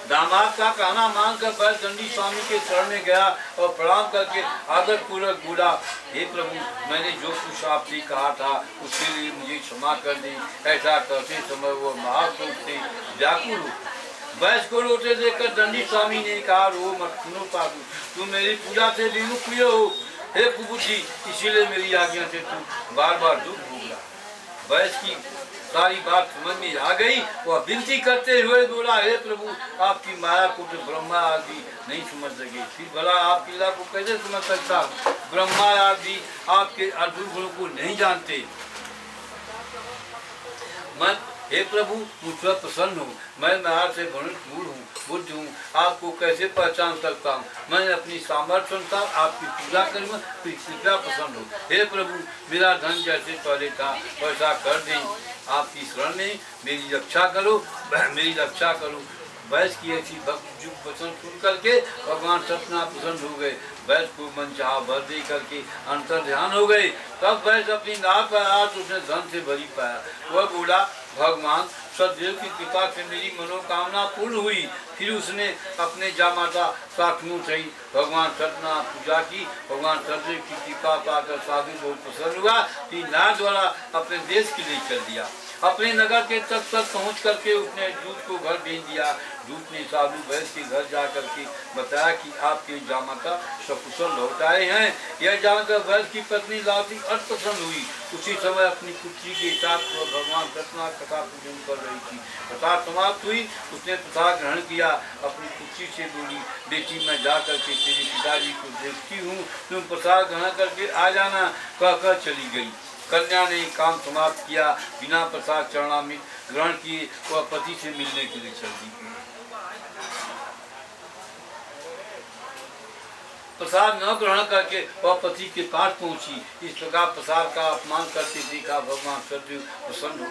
दामाद का कहना मानकर वैश्य दंडी स्वामी के शरण में गया और प्रणाम करके आदर पूर्वक बोला, हे प्रभु, मैंने जो कुछ आपसे कहा था उसके लिए मुझे क्षमा कर दी। ऐसा करते समय वो महाशोक से व्याकुल हो। वैश्य को रोते देखकर दंडी स्वामी ने कहा, रो मत, सुनो साधु, तुम मेरी पूजा से विमुख हुए हो। हे कुबुद्धि, इसीलिए मेरी आज्ञा से तू बार बार दुख भोगा। वैश्य की सारी बात समझ में आ गई। वह विनती करते हुए बोला, हे प्रभु, आपकी माया को तो ब्रह्मा आदि नहीं समझ सके, फिर भला आपकी लीला को कैसे समझ सकता? ब्रह्मा आदि आपके अद्भुत गुणों को नहीं जानते। मैं, हे प्रभु, मुझ पर प्रसन्न हूँ। मैं महार से मूल हूँ, बुद्ध हूँ, आपको कैसे पहचान सकता हूँ? मैं अपनी सामर्थ्य अनुसार आपकी पूजा करूँगा, फिर कृपया प्रसन्न हो। हे प्रभु, मेरा धन जैसे पहले था वैसा कर दें। आपकी शरण में मेरी रक्षा करो, मेरी रक्षा करो। वैश्य की ऐसी भक्त युग वचन सुन करके भगवान सत्यनारायण प्रसन्न हो गए। वैश्य को मन चाहा भर दे करके अंतर ध्यान हो गए। तब वैश्य अपनी नाव पर आया तो उसने धन से भरी पाया। वह बोला, भगवान, सदैव की कृपा से मेरी मनोकामना पूर्ण हुई। फिर उसने अपने जामाता साथियों सहित भगवान सत्यनारायण पूजा की। भगवान सदैव की कृपा पाकर साधु बहुत प्रसन्न हुआ। फिर नाव द्वारा अपने देश के लिए चल दिया। अपने नगर के तट तक पहुँच करके उसने दूत को घर भेज दिया। दूत ने साधु वैश्य के घर जा करके बताया कि आपके जामाता सकुशल लौट आए हैं। यह जानकर वैश्य की पत्नी लावती अति प्रसन्न हुई। उसी समय अपनी पुत्री के साथ भगवान सत्यनारायण कथा पूजन कर रही थी। कथा समाप्त हुई, उसने प्रसाद ग्रहण किया। अपनी पुत्री से बोली, बेटी, मैं जा करके तेरे पिताजी को देखती हूँ, तुम प्रसाद ग्रहण करके आ जाना। कहकर चली गई। कन्या ने काम समाप्त किया, बिना प्रसाद चरणामृत ग्रहण किए वह पति से मिलने के लिए चल दी। प्रसाद न ग्रहण करके वह पति के पास पहुंची। इस प्रकार प्रसाद का अपमान करके देखा भगवान सरदेव प्रसन्न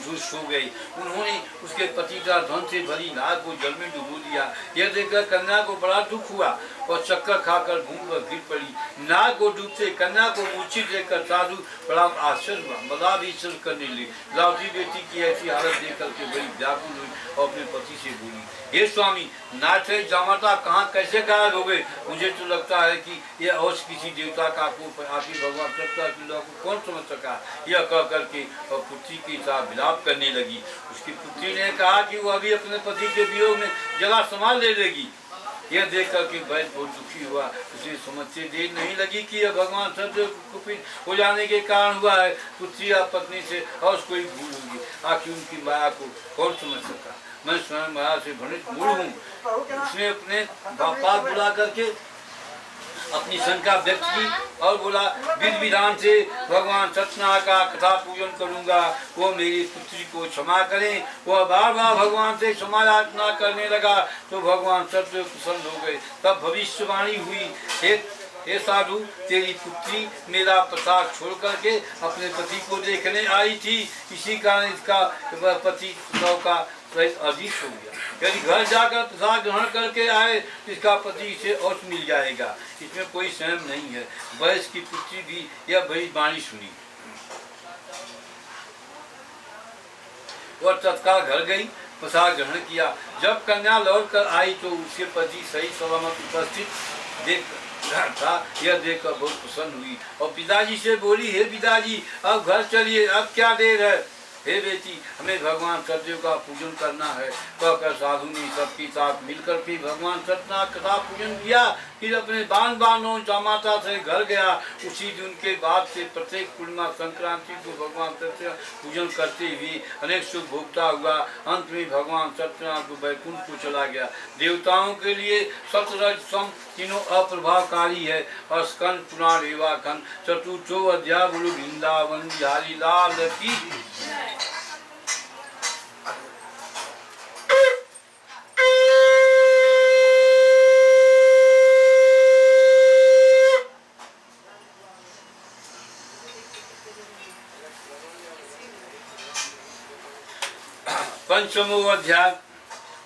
रुष्ट हो गए। उन्होंने उसके पति का धन से भरी नाग को जल में डुबो दिया। यह देखकर कन्या को बड़ा दुख हुआ और चक्कर खाकर घूम कर गिर पड़ी। नाग को डूबते कन्या को मूर्छित देखकर साधु बड़ा आश्चर्य बड़ा भी आश्चर्य करने लगे। लावती बेटी की ऐसी हालत देख करके बड़ी व्याकुल हुई और अपने पति से बोली, हे स्वामी, नाथ जामाता कहाँ कैसे गायब हो गए? मुझे तो लगता है कि यह और किसी देवता का कोप है। आखिर भगवान सत्ता की लोग को कौन समझ सका? यह कह करके और पुत्री के साथ विलाप करने लगी। उसकी पुत्री ने कहा कि वह अभी अपने पति के वियोग में जगह संभाल ले लेगी। यह देख करके वैद्य बहुत दुखी हुआ। उसे समझते देर नहीं लगी कि यह भगवान सत्य कुपित हो जाने के कारण हुआ है। पुत्री या पत्नी से और कोई भूल होगी। आखिर उनकी माया को कौन समझ सका? मैं स्वयं माया से भ्रमित मूल हूँ। उसने अपने पास बुला करके अपनी शंका व्यक्त की और बोला, विधि विधान से भगवान सत्यनारायण का कथा पूजन करूंगा, वो मेरी पुत्री को क्षमा करें। वह बार बार भगवान से क्षमा याचना करने लगा तो भगवान सत्य प्रसन्न हो गए। तब भविष्यवाणी हुई, हे साधु, तेरी पुत्री मेरा प्रसाद छोड़ करके अपने पति को देखने आई थी, इसी कारण इसका पति का अजीत हो गया। यदि घर जाकर प्रसाद ग्रहण करके आए तो इसका पति इसे और मिल जाएगा। इसमें कोई संयम नहीं है। वैश्य की पुत्री भी यह बड़ी वाणी सुनी। वह तत्काल घर गई, प्रसाद ग्रहण किया। जब कन्या लौट कर आई तो उसके पति सही सलामत उपस्थित देख था। यह देखकर बहुत प्रसन्न हुई और पिताजी से बोली, हे पिताजी, अब घर चलिए, अब क्या देर है। हे बेटी, हमें भगवान सत्यदेव का पूजन करना है। कहकर साधु ने सबके साथ मिलकर के भगवान सत्यनारायण कथा पूजन किया। फिर अपने बानों जामाता से घर गया। उसी दिन के बाद से प्रत्येक पूर्णिमा संक्रांति को भगवान सत्यनारायण पूजन करते हुए अनेक सुख भोगता हुआ अंत में भगवान सत्यनारायण को वैकुंठ को चला गया। देवताओं के लिए सतरज सम तीनों अप्रभावकारी है। और स्कंद पुराण रेवाखंड चतुर्थो अध्याय बोलो वृंदावन बिहारी लाल की। पंचमो अध्याय।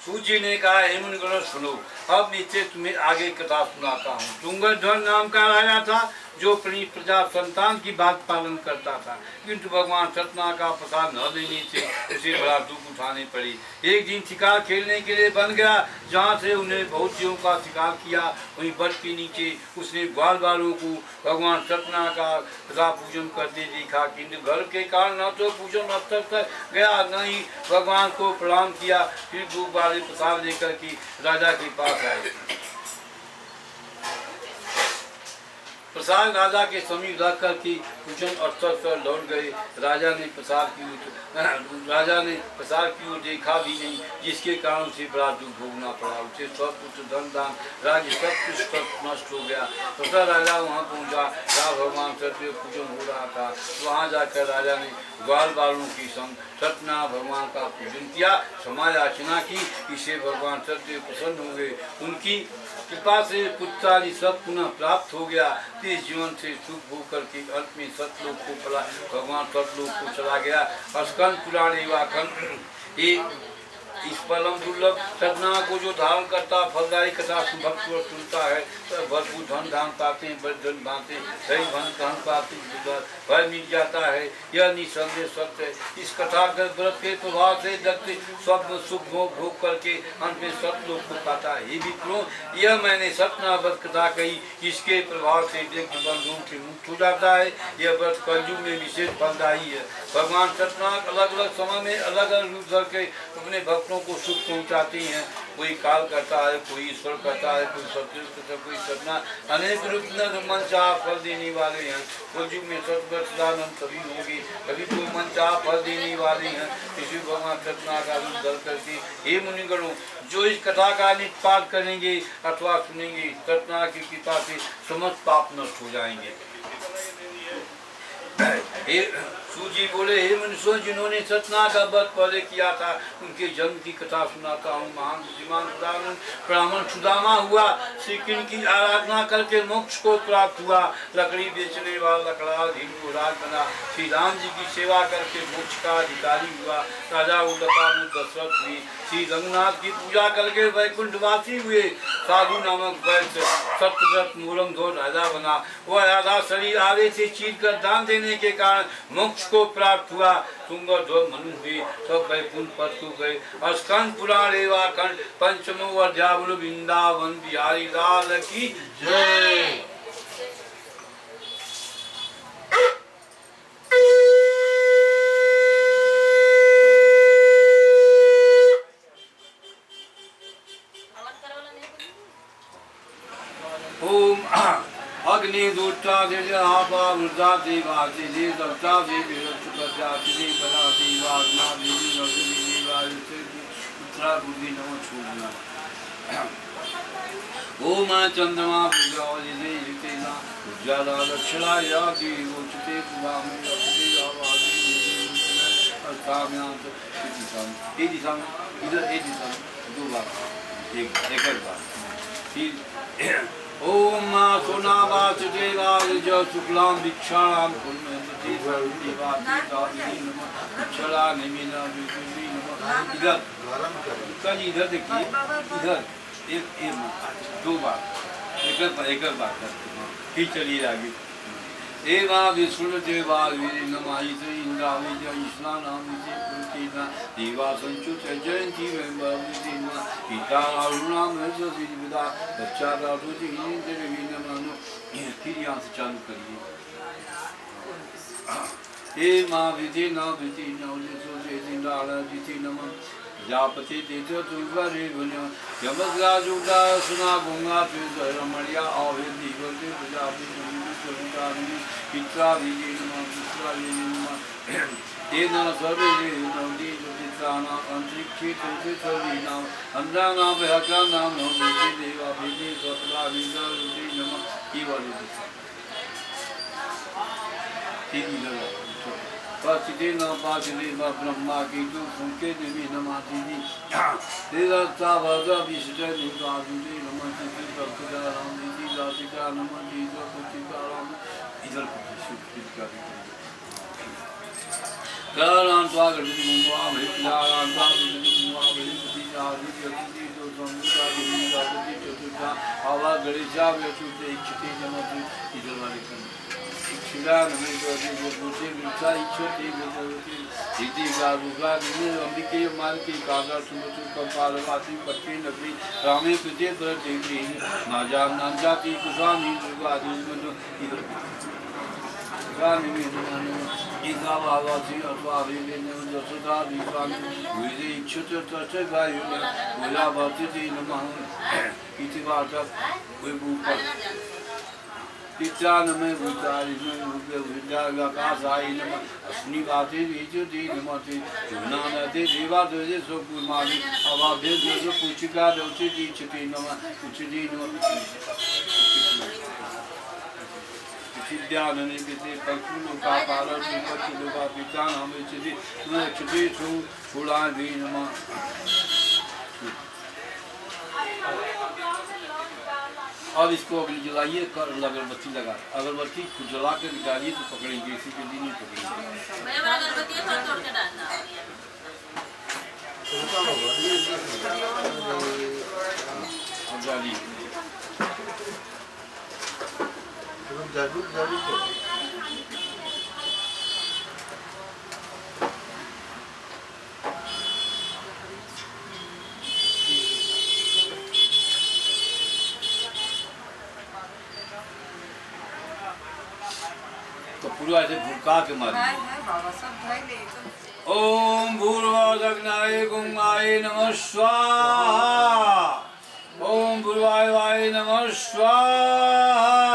सूची ने कहा, हे मुनिगणों सुनो, अब नीचे तुम्हें आगे कथा सुनाता हूँ। तुंगध्वज नाम का राजा था जो अपनी प्रजा संतान की बात पालन करता था, किंतु भगवान सत्यनारायण का प्रसाद न देने से उसे बड़ा दुख उठाने पड़ी। एक दिन शिकार खेलने के लिए बन गया, जहाँ से उन्हें बहुत जीवों का शिकार किया। वहीं वट के नीचे उसने ग्वाल बालों को भगवान सत्यनारायण का कथा पूजन करते देखा, किंतु घर के कारण न तो पूजन अवसर तक गया, न ही भगवान को प्रणाम किया। फिर भूख वाले प्रसाद लेकर के राजा के पास आए। प्रसाद राजा के समीप रख कर के पूजन स्थल पर लौट गए। राजा ने प्रसाद की ओर देखा भी नहीं, जिसके कारण उसे बड़ा दुख भोगना पड़ा। उसे सब कुछ धन दान राज्य सब कुछ सब नष्ट हो गया। तथा राजा वहाँ पहुँचा जहाँ भगवान सत्य पूजन हो रहा था। वहाँ जाकर राजा ने ग्वाल बालों के संग सत्यनारायण भगवान का पूजन किया, क्षमा याचना की। इससे भगवान सत्य प्रसन्न हो गए। उनकी कृपा से पुत्रादि सब पुनः प्राप्त हो गया। इस जीवन से सुख भोग करके अंत में सतलोक को चला भगवान सतलोक को चला गया। स्कंद पुराण रेवाखंड। इस परम दुर्लभ सत्यनारायण को जो धारण करता फलदायी कथा भक्त सुनता है तो भरपूर धन धान पाते हैं, धन भाते सही धन पाते भय मिल जाता है। यह निसंदेह सत्य है। इस कथा के व्रत के प्रभाव से व्यक्ति सब सुख भोग करके अंत में सतलोक को पाता है। ये मित्रों, यह मैंने सत्यनारायण व्रत कथा कही, इसके प्रभाव से व्यक्ति बंधुओं से मुक्त हो जाता है। यह व्रत कलयुग में विशेष फलदायी है। भगवान सत्यनारायण अलग अलग समय में अलग अलग रूप धर के अपने भक्तों को सुख पहुंचाती हैं। कोई काल करता है, कोई ईश्वर करता है, कोई सत्य करता है, कोई सपना, अनेक रूप मन चाह फल देने वाले हैं। कलयुग में सतगत कभी होगी, कभी कोई मन चाह फल देने वाले हैं। इसी भगवान सत्यनारायण का रूप धर करके हे मुनिगणों, जो इस कथा का निष्पाद करेंगे अथवा सुनेंगे, सत्यनारायण की कृपा से समस्त पाप नष्ट हो जाएंगे। सूजी बोले हे मनुष्यों जिन्होंने सतना का व्रत पहले किया था उनके जन्म की कथा सुनाता हूँ। महान बुद्धिमान ब्राह्मण सुदामा हुआ, श्री कृष्ण की आराधना करके मोक्ष को प्राप्त हुआ। लकड़ी बेचने वाला लकड़हार धीम को राज बना, श्री राम जी की सेवा करके मोक्ष का अधिकारी हुआ। राजा उल्लका दशरथ हुई, श्री रंगनाथ की पूजा करके वैकुंठवासी हुए। साधु नामक वैश्य सत्यव्रत मूलम धो राजा बना, वह राधा शरीर आगे से चीर कर दान देने के कारण मोक्ष को प्राप्त हुआ। सुंदर दो मनु हुए, सब वैकुंठ पद को गए। स्कंद पुराण एवं खंड पंचमो अध्याय। वृंदावन बिहारी लाल की जय। ओम अग्नि दूता देवा वृद्धा देवा देवता देवी रक्षुपत्या बला देवा देवी देवा उत्तरा बुद्धि नमो छोड़ना। ओम चंद्रमा विजय जितेना उज्ज्वला लक्षणा याति उच्चते पुरामे रक्षते आवादि अर्थाम्यांत इति सम इधर इति सम दो बार एक बार फिर ओम सोनावाच देवाय ज शुक्लां दीक्षाणां पुण्यवती सर्वदेवाती नमः अक्षरा निमिना विदुषी नमः। इधर कल इधर देखिए, इधर एक दो बार एक बार करते हैं, फिर चलिए आगे। एवा विष्णु देवा नमः इंद्रावि जयस्नानामिति पुरुषेना देवा संचुत जयंती वेंबविदिना गीता अरुणाम विदा बच्चा दादुजी देवी नमः। फिर यहाँ से चालू करिए। हे माँ विधि न विधि नमः जापति तेज दुर्गरे गुण्य यमराजुदा सुना गंगा रमणिया आवेदी वंदे प्रजापति पित्रा विजय नमः पुत्रा विजय नमः। तेन सर्वे नवदी ज्योतिषाना अंतरिक्षे तेजस्वीनाम अंधानाम भयाकानाम नमो देवा विजय सत्रा विजय नमः। केवल पाचिदे न पाचिदे ब्रह्मा की तू फूके देवी नमाति तेरता भगा विष्णु निवासुदे नमः तिथि भक्तदा राम निधि राधिका नमः दीजो पुतिका राम। इधर शुक्रित का करान स्वागत मुंगवा भेलान स्वागत मुंगवा भेलि जाति जति तो संगीता देवी जाति चतुर्था आवा गणेशा व्यचुते इच्छते नमः। इधर वाले शिला नमः ज्योति ज्योति मिच्छा इच्छते ज्योति इति गारुगा निमे अंबिके माल की कागा सुमतु कंपालवासी पट्टी नगरी रामे तुझे पर देवी नाजाम नाम जाति कुशानी दुर्गा दुर्गंध। इधर गाने में गीता भागवती अथवा विवेक जसुदा विश्वान विजय इच्छुत तथा गायु विला भक्ति नमः। इति वाचा विभूपर पित्यान में विचारी में विद्या आकाशाय नमः। अस्मि गाते विजुति नमते जुनानते देवा देजे सो कुमारी अवादे जो पूचिका दोषि दीक्षते नमः। उचिति नमः विद्यानने पिते पक्षुलो का पालन पक्षुलो का पिता नाम चिति न चिति सु फुला भी नमः। अब इसको अगली जलाइए कर अगरबत्ती लगा, अगरबत्ती जला कर निकालिए तो पकड़ेंगे, इसी के लिए नहीं पकड़ेंगे। अब डालिए तो पूरा ऐसे भूका के मारिए। ओम भूर्भुवस्सुनाय गुंगाय नमः स्वाहा। ओम भूर्वाय वाय नमः स्वाहा।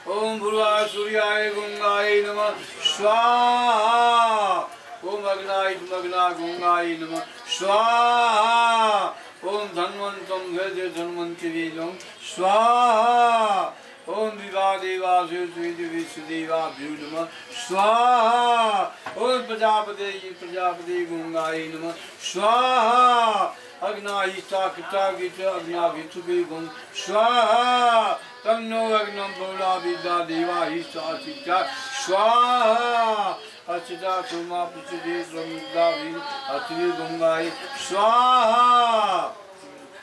ओम भूर्वाय सूर्याय गुंगाय नमः स्वाहा। ओम अग्नाय मग्ना गुंगाय नमः स्वाहा। ओम धन्वंतम वेद धन्वंति वेदम स्वाहा। ओम विवा देवा विश्वदेवाभ्यो नमः स्वाहा। ओम प्रजापति गंगाय नमः स्वाहा। अग्नायिष्टा कृतागित अग्नाभितुके गं स्वाहा। तन्नो अग्नं बहुला विद्या देवायिष्टा चित्ता स्वाहा। अर्चिता सोमा पृथ्वी ब्रह्मदावी अथि गंगाय स्वाहा।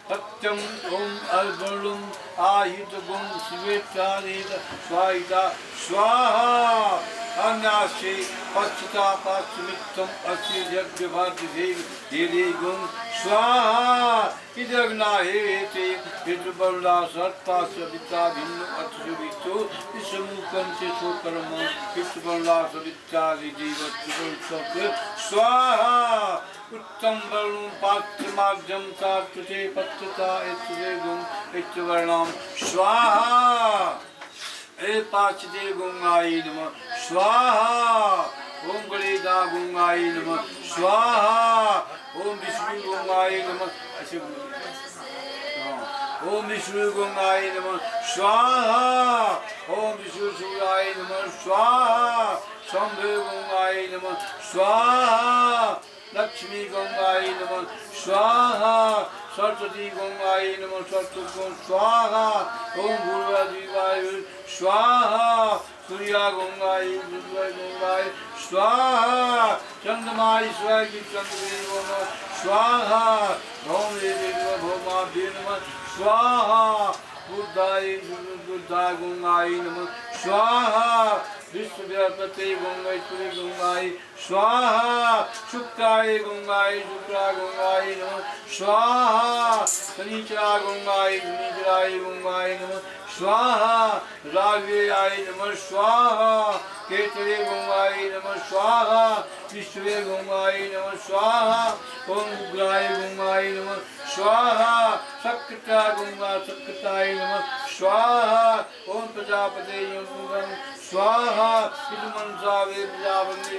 सत्यम ओम अर्गणुम आहित गुम शिवेत्रानेत स्वाहिता स्वाहा। अन्यासे पश्चिता पाश्चिमित्तम अस्य यज्ञ भारती देव देदे गुम स्वाहा। इदग्ना हेते पितृबला सर्पास्य वित्ता भिन्न अथु वित्तो इसमुखं से सोकर्म पितृबला सवित्ता जीवत्व स्वाहा। उत्तम वर्णम पात्रमार्जम सात्वते पत्रता इत्वे गुण इत्वर्णम स्वाहा। ए पाचदे गंगाय नमः स्वाहा। ओम गणेशा गंगाय नमः स्वाहा। ओम विष्णु गंगाय नमः ओम विष्णु गंगाय नमः स्वाहा। ओम विष्णु सूर्याय नमः स्वाहा। शंभु गंगाय नमः स्वाहा। लक्ष्मी गंगाय नमः स्वाहा। सरस्वती गंगाय नमः सरस्वती स्वाहा। ओम भूर्भुवस्सुवाय स्वाहा। सूर्या गंगाय स्वाहा। चंद्रमा ईश्वर की चंद्रदेव नमः स्वाहा। भौम भौमाभ्य नमः स्वाहा। बुद्धाय गंगाय नमः स्वाहा। विश्वव्यापते गंगेश्वरी गंगाय स्वाहा। शुक्राय गंगाय नमः स्वाहा। शनिचरा गंगाय गंगाय नमः स्वाहा। राघवेयाय नमः स्वाहा। केतवे गंगाय नमः स्वाहा। विश्वे गंगाय नमः स्वाहा। ओम उग्राय गंगाय नमः स्वाहा। सक्ता गंगा सक्ताय नमः स्वाहा। ओम प्रजापते स्वाहा। मनसा वे प्रजापति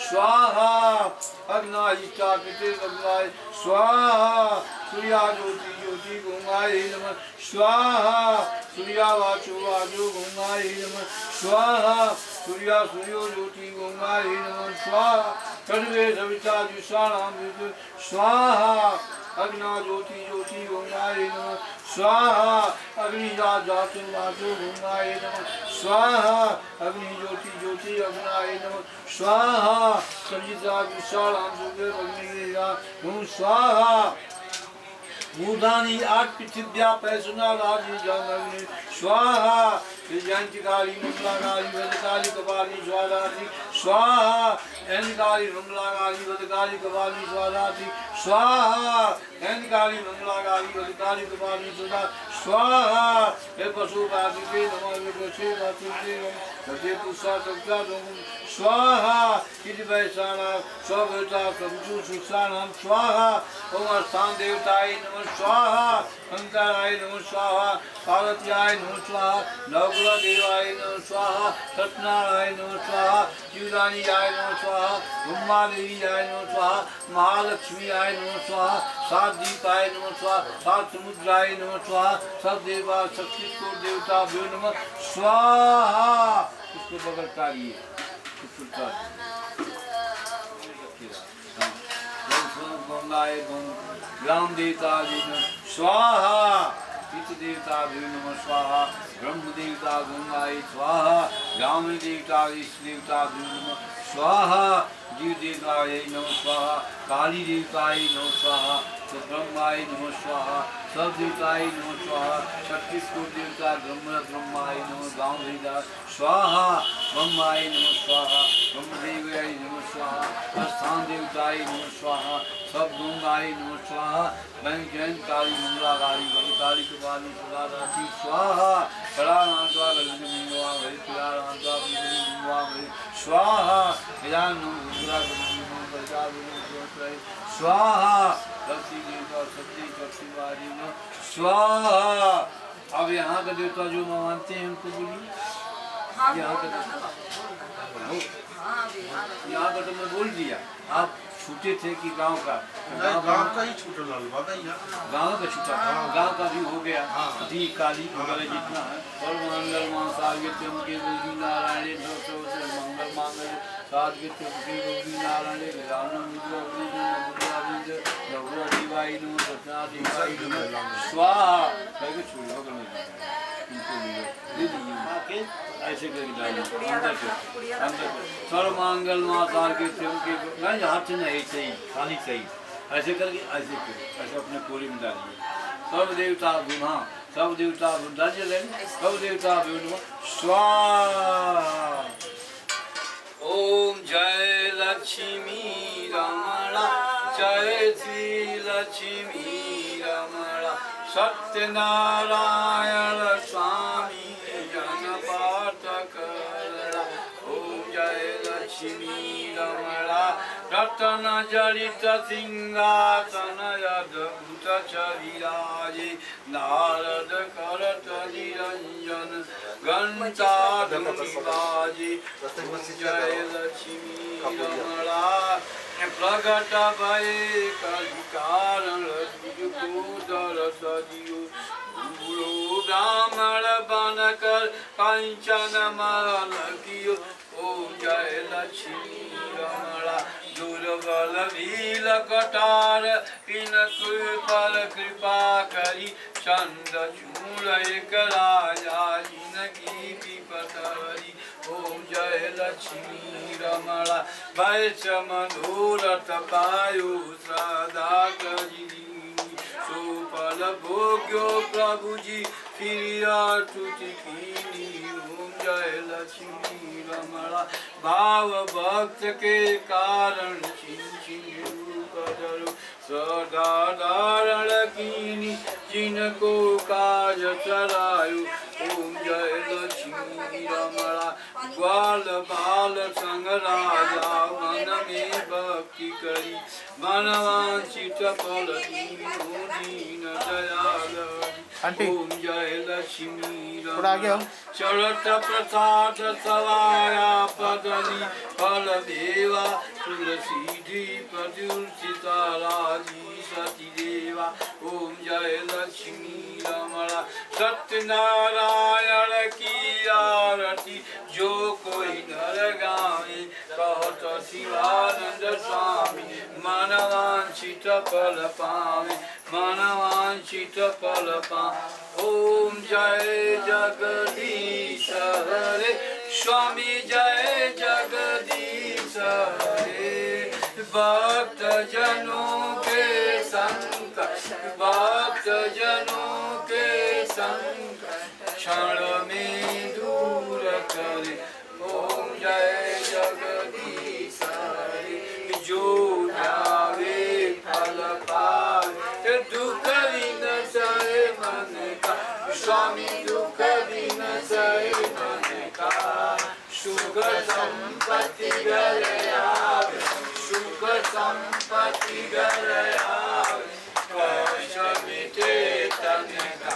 स्वाहा। अग्नायिष्टा कृते गंगाय स्वाहा। सूर्या ज्योति गंगाय नमः स्वाहा। सूर्या वाचो गंगाय नमः स्वाहा। सूर्या ज्योति गंगाय नमः स्वाहा। सर्वे सविता जुषाणां स्वाहा। अग्ना ज्योति गंगाय नमः स्वाहा। अग्निजा जातु वाचो गंगाय नमः स्वाहा। अग्नि ज्योति अग्नाय नमः स्वाहा। सविता जुषाणां अग्नि स्वाहा। भूतानि आठ पृथिव्या पैसुना राजी जानवि स्वाहा। जयंतिकाली मंगलाकाली वदकाली कपाली स्वादाति स्वाहा। ऐनकाली मंगलाकाली वदकाली कपाली स्वादाति स्वाहा। ऐनकाली मंगलाकाली वदकाली कपाली स्वादा स्वाहा। हे पशुपातिके नमः विपक्षे वासुदेव सते पुष्पा सत्ता स्वाहा। इति वैशाना स्वभूता सबुचु सुक्षाणां स्वाहा। ओम स्थान देवताय नमः स्वाहा। शंकराय नमः स्वाहा। पार्वत्याय नमः स्वाहा। नवग्रह देवाय नमः स्वाहा। सत्यनारायण नमः स्वाहा। शिवरानीयाय नमः स्वाहा। ब्रह्मादेवीयाय नमः स्वाहा। महालक्ष्मीयाय नमः स्वाहा। सात दीपाय नमः स्वाहा। सात समुद्राय नमः स्वाहा। सब देवा शक्ति को देवता भ्यो नमः स्वाहा। इसको बगल कारिए गंगाय ग्राम देवता स्वाहा। पितृ देवता भ्यो नमः स्वाहा। ब्रह्म देवता गंगाय स्वाहा। ग्राम देवता इष्ट देवता भ्यो नमः स्वाहा। जीव देवताय नमः स्वाहा। काली देवताय नमः स्वाहा। ब्रह्माय नमः स्वाहा। सब देवताय नमः स्वाहा। छत्तीसगढ़ देवता ब्रह्माय नमः गाँव देवता स्वाहा। ब्रह्माय नमः स्वाहा। ब्रह्मदेवाय नमः स्वाहा। स्थान देवताय नमः स्वाहा। सब गंगाय नमः स्वाहा। बैंक जैन काली मंगला काली बलिकाली कपाली सुधाराती स्वाहा। कलानांतवा ललितमिंगवा भय पिलानांतवा पितृमिंगवा भय स्वाहा। हिरानु गुजरा स्वाहा। लक्ष्मी देवता सती चक्षुवारी न स्वाहा। अब यहाँ का देवता जो मानते हैं उनको बोलिए। यहाँ का तो मैं बोल दिया। आप छूटे थे कि गांव का? गांव का ही छूटा लाल बाबा ही ना। गांव का छूटा, गांव का भी हो गया। दी काली वगैरह जितना है और मंगल मासागे के गोविंद नारायण दोस्तों से मंगल मांगल साध के के गोविंद नारायण राम मुद्रा गोविंद नवरा दिवाई नो सतना दिवाई नो स्वाहा करके छूलो कर में इनको मिलो दे दिए के ऐसे करके डालो अंदर सर्व मंगल माता के नहीं हाथ नहीं सही खाली सही ऐसे करके ऐसे अपने पूरी में डालिए। सब देवता गुना सब देवता डालिए लें सब देवता स्वाहा। ओम जय लक्ष्मी रमणा जय श्री लक्ष्मी रमणा सत्यनारायण स्वामी जन पाठ करला। ओम जय लक्ष्मी रमणा रतन जड़ित सिंहासन अद्भुत विराजे नारद करत निरंजन घंटा बाजे। जय लक्ष्मी रमणा प्रगट भय कलि कारण दर सजियो गुरु ब्राह्मण बनकर कंचन महल कियो। ओम जय लक्ष्मी रमणा दुर्बल भील कटार इन पर कृपा करी चंद चूड़ एक राजा जिनकी विपतरी। ओम जय लक्ष्मी रमणा वैश्य मनोरथ पायु श्रद्धा करी सुफल भोग्यो प्रभु जी फिर तुति कीनी। ओम जय लक्ष्मी रमणा भाव भक्त के कारण चिंचिन सदा धारण कीनी जिनको काज चरायु। ओम जय लक्ष्मी रमणा ग्वाल बाल संग राजा मन में भक्ति करी मनवांचित फल दीन दयाल। ओम जय लक्ष्मी रमणा चरत प्रसाद सवाया पदली फल देवा तुलसी प्रदुषिता राजी सती देवा। ओम जय लक्ष्मी रमणा सत्यनारायण की आरती जो कोई नर गावे कहत शिवानंद स्वामी मनवांछित फल पावे मनवांछित फल पावे। ओम जय जगदीश हरे स्वामी जय जगदीश हरे भक्त जनों के संकट भक्त जनों के संकट क्षण में दूर करे। ओम जय जगदीश हरे जो जावे फल पावे दुख विन सहे मन का स्वामी दुख विन सहे मन का सुख संपत्ति घर आवे सुख संपत्ति घर आवे कष्ट मिटे तन का।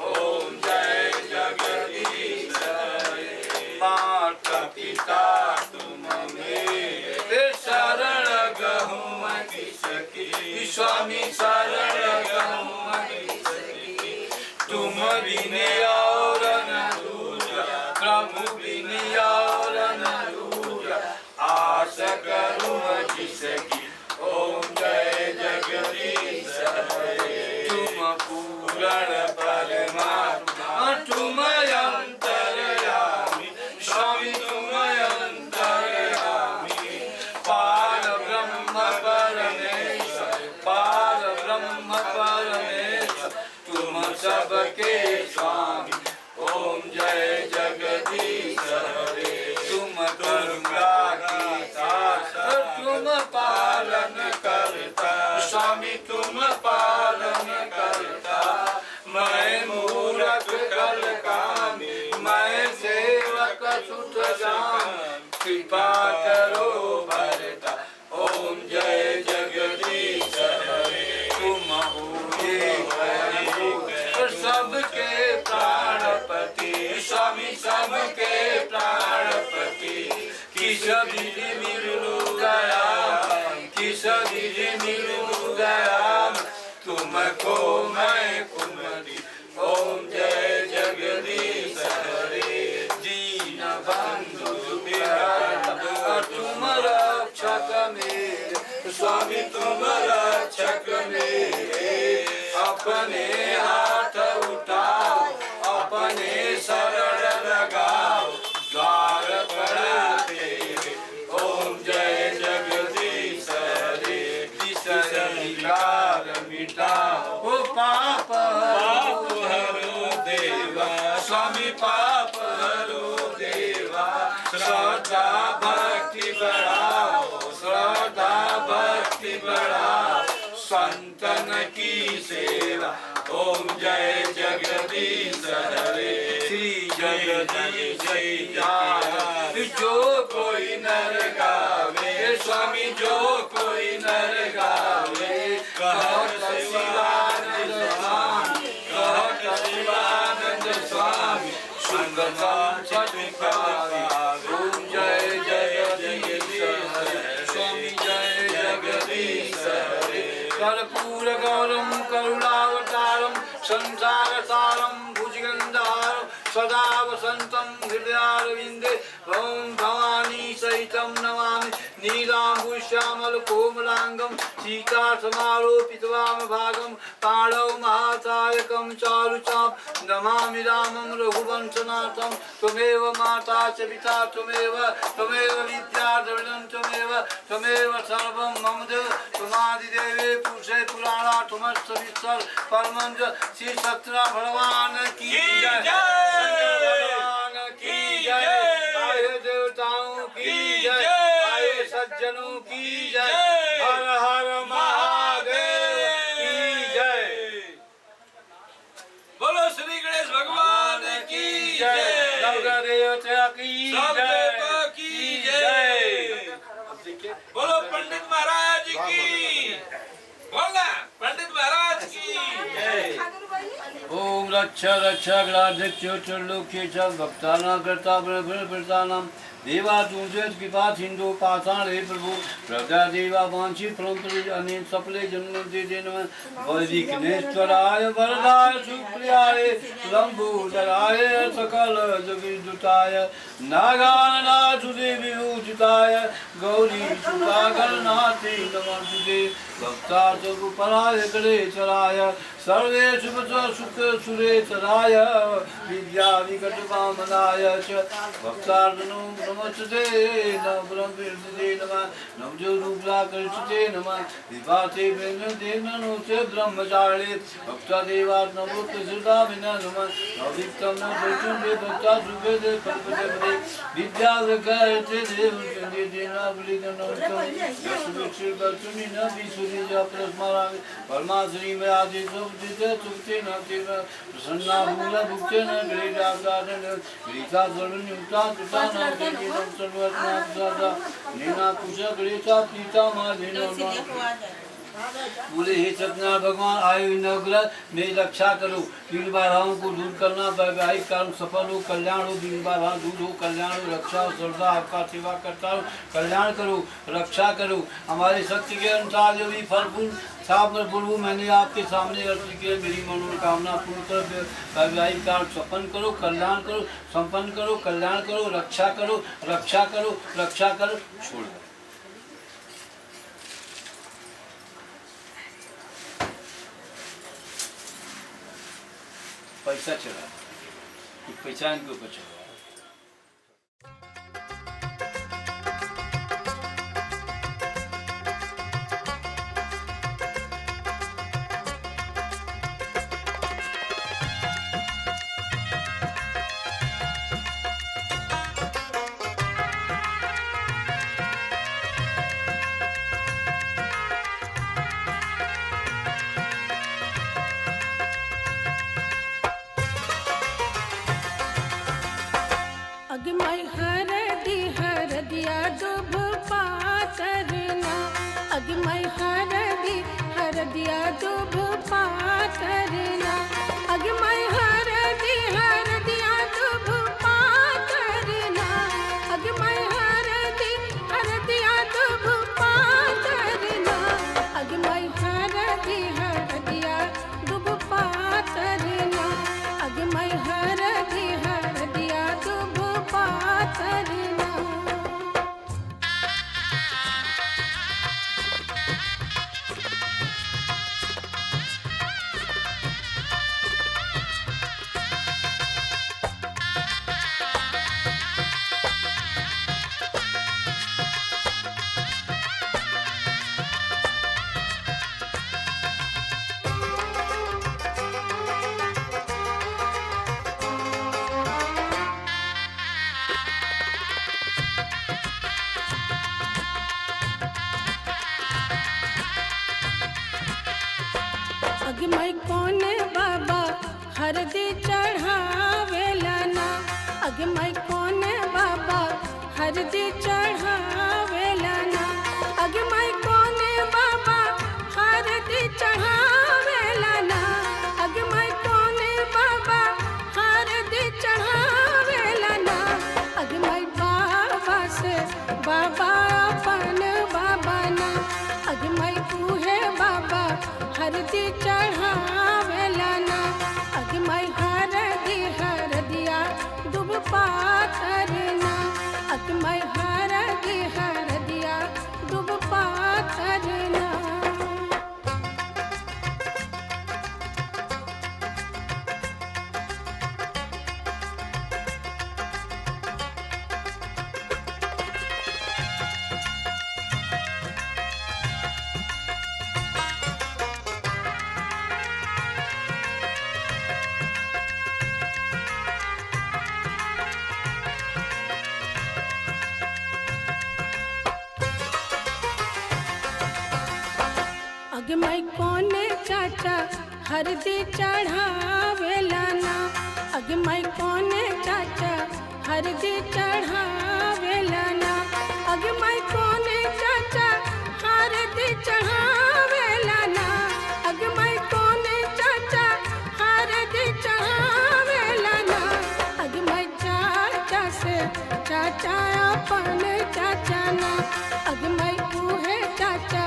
ओम जय जगदीश हरे माता पिता तुम मेरे शरण गहूँ किसकी स्वामी शरण गहूँ किसकी तुम बिन और न दूजा प्रभु बिन और न दूजा आस करूँ जिसकी। ओम जय जगदीश हरे तुम पूर्ण परमात्मा तुम अंतर्यामी स्वामी तुम अंतर्यामी पार ब्रह्म परमेश्वर पार ब्रह्म परमेश्वर तुम सबके स्वामी। ओम जय जगदीश हरे तुम करुणा की सागर तुम पालन करता स्वामी तुम पालन करता। मैं मूरख कल कामी मैं सेवक सुत जान कृपा करो भरता। ओम जय जगदीश हरे तुम हो सबके प्राणपति स्वामी सबके प्राणपति किस विधि मिलू गया किस सदी मिलूं दयाल तुमको मैं कुमरी ओम जय जगदीश हरे दीन बंधु बिहार तुम रक्षक मेरे स्वामी तुम रक्षक मेरे अपने हाथ उठाओ अपने शरण लगाओ द्वार पर तेरे ओम जय जगदीश हरे विकार मिटाओ ओ पाप हरो देवा स्वामी पाप हरो देवा श्रद्धा भक्ति बढ़ाओ श्रद्धा भक्ति बढ़ाओ संतन की सेवा ओम जय जगदीश हरे श्री जगदीश जय जो कोई नर गावे स्वामी जो कोई नर गावे कहत शिवानंद स्वामी कहत शिवानंद स्वामी सुंदरता ओम जय जगदीश हरे स्वामी जय जगदीश हरे कर्पूर गौरम करुणावतारम संसार सारम भुजगंधारम सदा वसंतम हृदयारविंदे ओम भवानी सहितं नमामि नीलांबुश्यामल कोमलांगम सीता समारोपित वाम भागम ताड़व महासायकं चारुचाप नमामि रामं रघुवंशनाथं त्वमेव माता च पिता त्वमेव विद्या द्रविणं त्वमेव सर्वं मम देव त्वमादिदेवे पुरुषे पुराणा त्वमस्तविस्तर परमंज श्री सत्य भगवान की जय भगवान की जय आए देवताओं की जय आए सज्जनों की जय हर हर महादेव की जय बोलो श्री गणेश भगवान की जय नवग्रह की जय बोलो पंडित महाराज की बोलना पंडित महाराज की ओम रक्षा रक्षा ग्राध्यक्ष लोके च भक्तानां कर्ता प्रभृतानां देवा तुझे कृपा सिंधु पाषाण हे प्रभु प्रजा देवा वांछी फलम अनेक सफले जन्म दे विघ्नेश्वराय वरदाय सुप्रियाय लंबोदराय सकल जगदुताय नागानाथ विभूषिताय गौरी सुतागरनाथे नमस्ते भक्तार्थ पराय क्लेशराय सर्वे सुख सुरेशराय विद्या विकट वामनाय च भक्तार्जनो नमस्ते नवब्रह्मविदे नमः नवजोरूपलाकर्षिते नमः विभाते वेदते ननोते ब्रह्मचारिणे भक्तादेवात् नमोत्तरसिद्धा विना नमः नवदीप्तं न प्रचुंडे भक्ता सुभेदे कल्पते विद्यावृकर्ते देवचन्दे देनावलिकनोत्तम यशविक्षिर्गतुनि न विसुरिजा प्रस्मरामि परमाश्री में आदि सुखते सुखते न तेव प्रसन्ना मूल भुक्ते न गृहीतागादन गृहीता सर्वनियुक्ता कृता न केवलं सर्वज्ञाता नीना कुशा गृहीता पीता माधेनो बोले हे सत्यनारायण भगवान आयु नवग्रह मेरी रक्षा करो तीन बाधाओं को दूर करना वैवाहिक कर्म सफल हो कल्याण हो तीन बाधा दूर हो कल्याण हो रक्षा हो श्रद्धा आपका सेवा करता हो कल्याण करो रक्षा करो हमारे शक्ति के अनुसार जो भी फल फूल साफ बोलूँ मैंने आपके सामने अर्पित किया मेरी मनोकामना पूर्ण कर वैवाहिक कार्य सफल करो कल्याण करो संपन्न करो कल्याण करो रक्षा करो रक्षा करो रक्षा करो छोड़ दो पैसा चला पैसा इनके ऊपर चला अगमई कोने बाबा हरदी चढ़ावेला ना अगमई कोने बाबा हरदी चढ़ावेला ना अगमई कोने बाबा हरदी चढ़ावेला ना अगमई कोने बाबा हरदी चढ़ावेला ना अगमई बाबा से बाबा अपन बाबा ना अगमई उहे बाबा हरदी चढ़ावेला ना अगमई हरदिया दुब पातर ना अगमई हरदिया दुब पातर ना अगमई कोने चाचा हरदी चढ़ावेला ना अगमई कोने चाचा हरदी चढ़ावेला ना अगमई कोने चाचा हरदी चढ़ावेला ना अगमई कोने चाचा हरदी चढ़ावेला ना अगमई चाचा से चाचा अपन चाचा ना अगमई उहे चाचा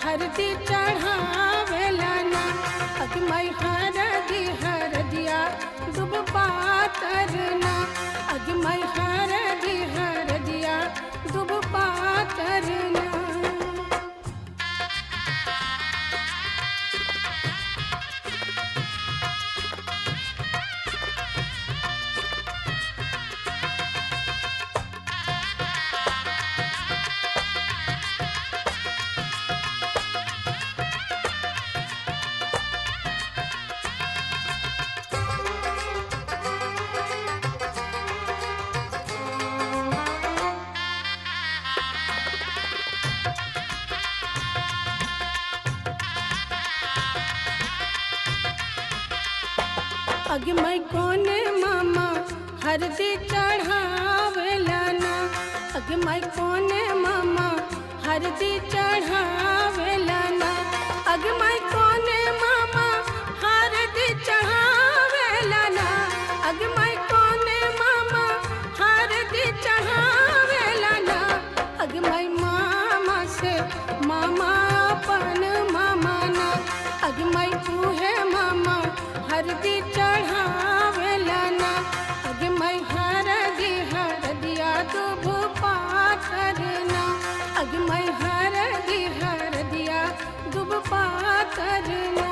हरदी चढ़ावेला ना अगमई हरदिया दुब पातर ना अगमई हरदिया दुब पातर ना अगमई कोने मामा हरदी चढ़ावेला ना अगमई कोने मामा हरदी चढ़ावेला ना अगमई कोने मामा हरदी चढ़ावेला ना अगमई कोने मामा हरदी चढ़ावेला ना अगमई मामा से मामा अपन मामा ना अगमई उहे मामा हरदी चढ़ावेला ना अगमई हरदिया दुब पातर ना अगमई हरदिया दुब पातर ना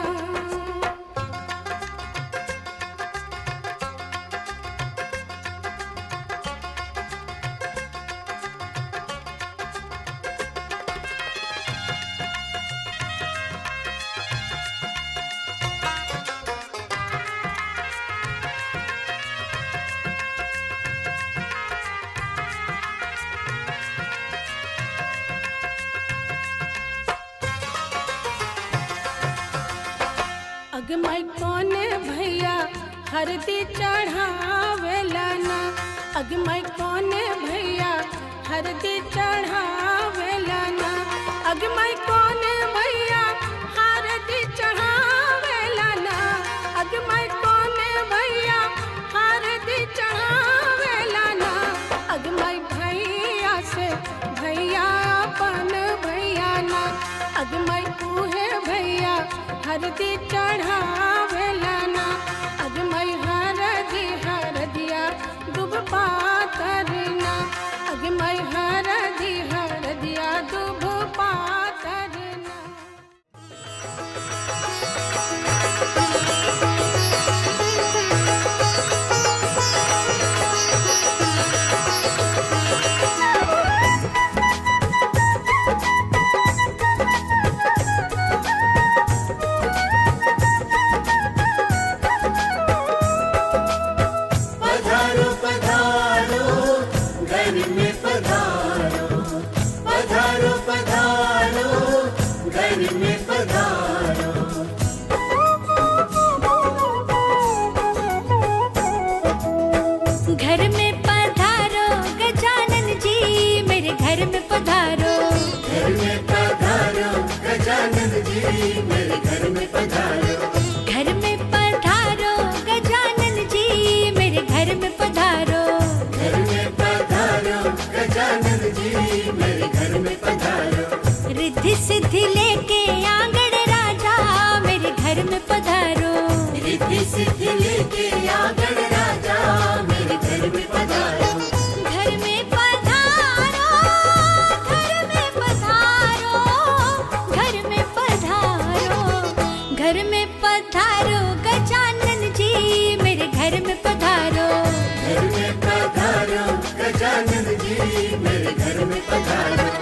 अगमई कोने भैया हरदी चढ़ावेला ना अगमई कोने भैया हरदी चढ़ावेला ना अगमई कोने भैया हरदी चढ़ावेला ना अगमई कोने भैया हरदी चढ़ावेला ना अगमई भैया से भैया अपन भैया ना अगमई उहे भैया हरदी चढ़ावेला ना अगमई हरदिया दुब पातर ना अगमई हरदिया दुब पातर ना पधारो घर में पधारो रिद्धि सिद्धि लेके आंगण राजा मेरे घर में पधारो। रिद्धि सिद्धि लेके आंगण राजा मेरे घर में पधारो। घर में पधारो, घर में पधारो, घर में पधारो, घर में पधारो गजानन जी मेरे घर में पधारो। घर में पधारो गजानन जी मेरे घर में पधारो।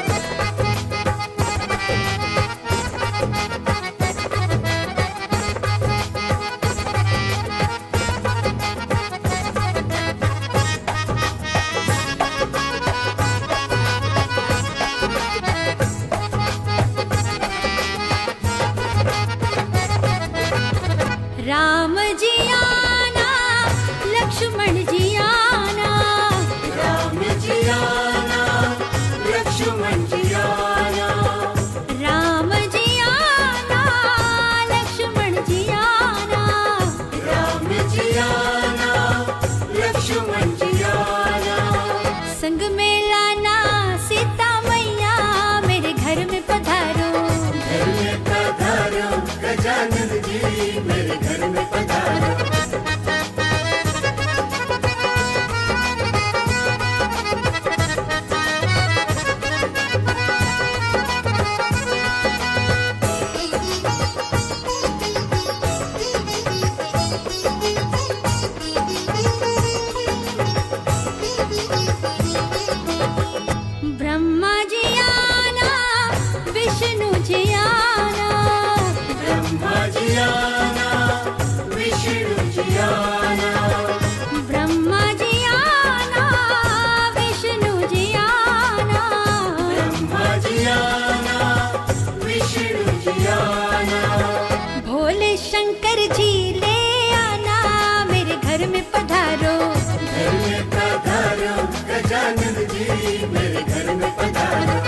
राम जी आना, लक्ष्मण जी आना, राम जी आना, लक्ष्मण जी आना, राम जी आना, लक्ष्मण जी आना, राम जी आना, लक्ष्मण जी आना। संग में लाना सीता मैया मेरे घर में पधारो। घर में पधारो गजानन जी मेरे घर में पधारो। ब्रह्मा जी आना, विष्णु जी आना, ब्रह्मा जी आना, विष्णु जी आना, ब्रह्मा जी आना, विष्णु जी आना, ब्रह्मा जी आना, विष्णु जी आना। भोले शंकर जी ले आना मेरे घर में पधारो। घर में पधारो गजानन जी मेरे घर में पधारो।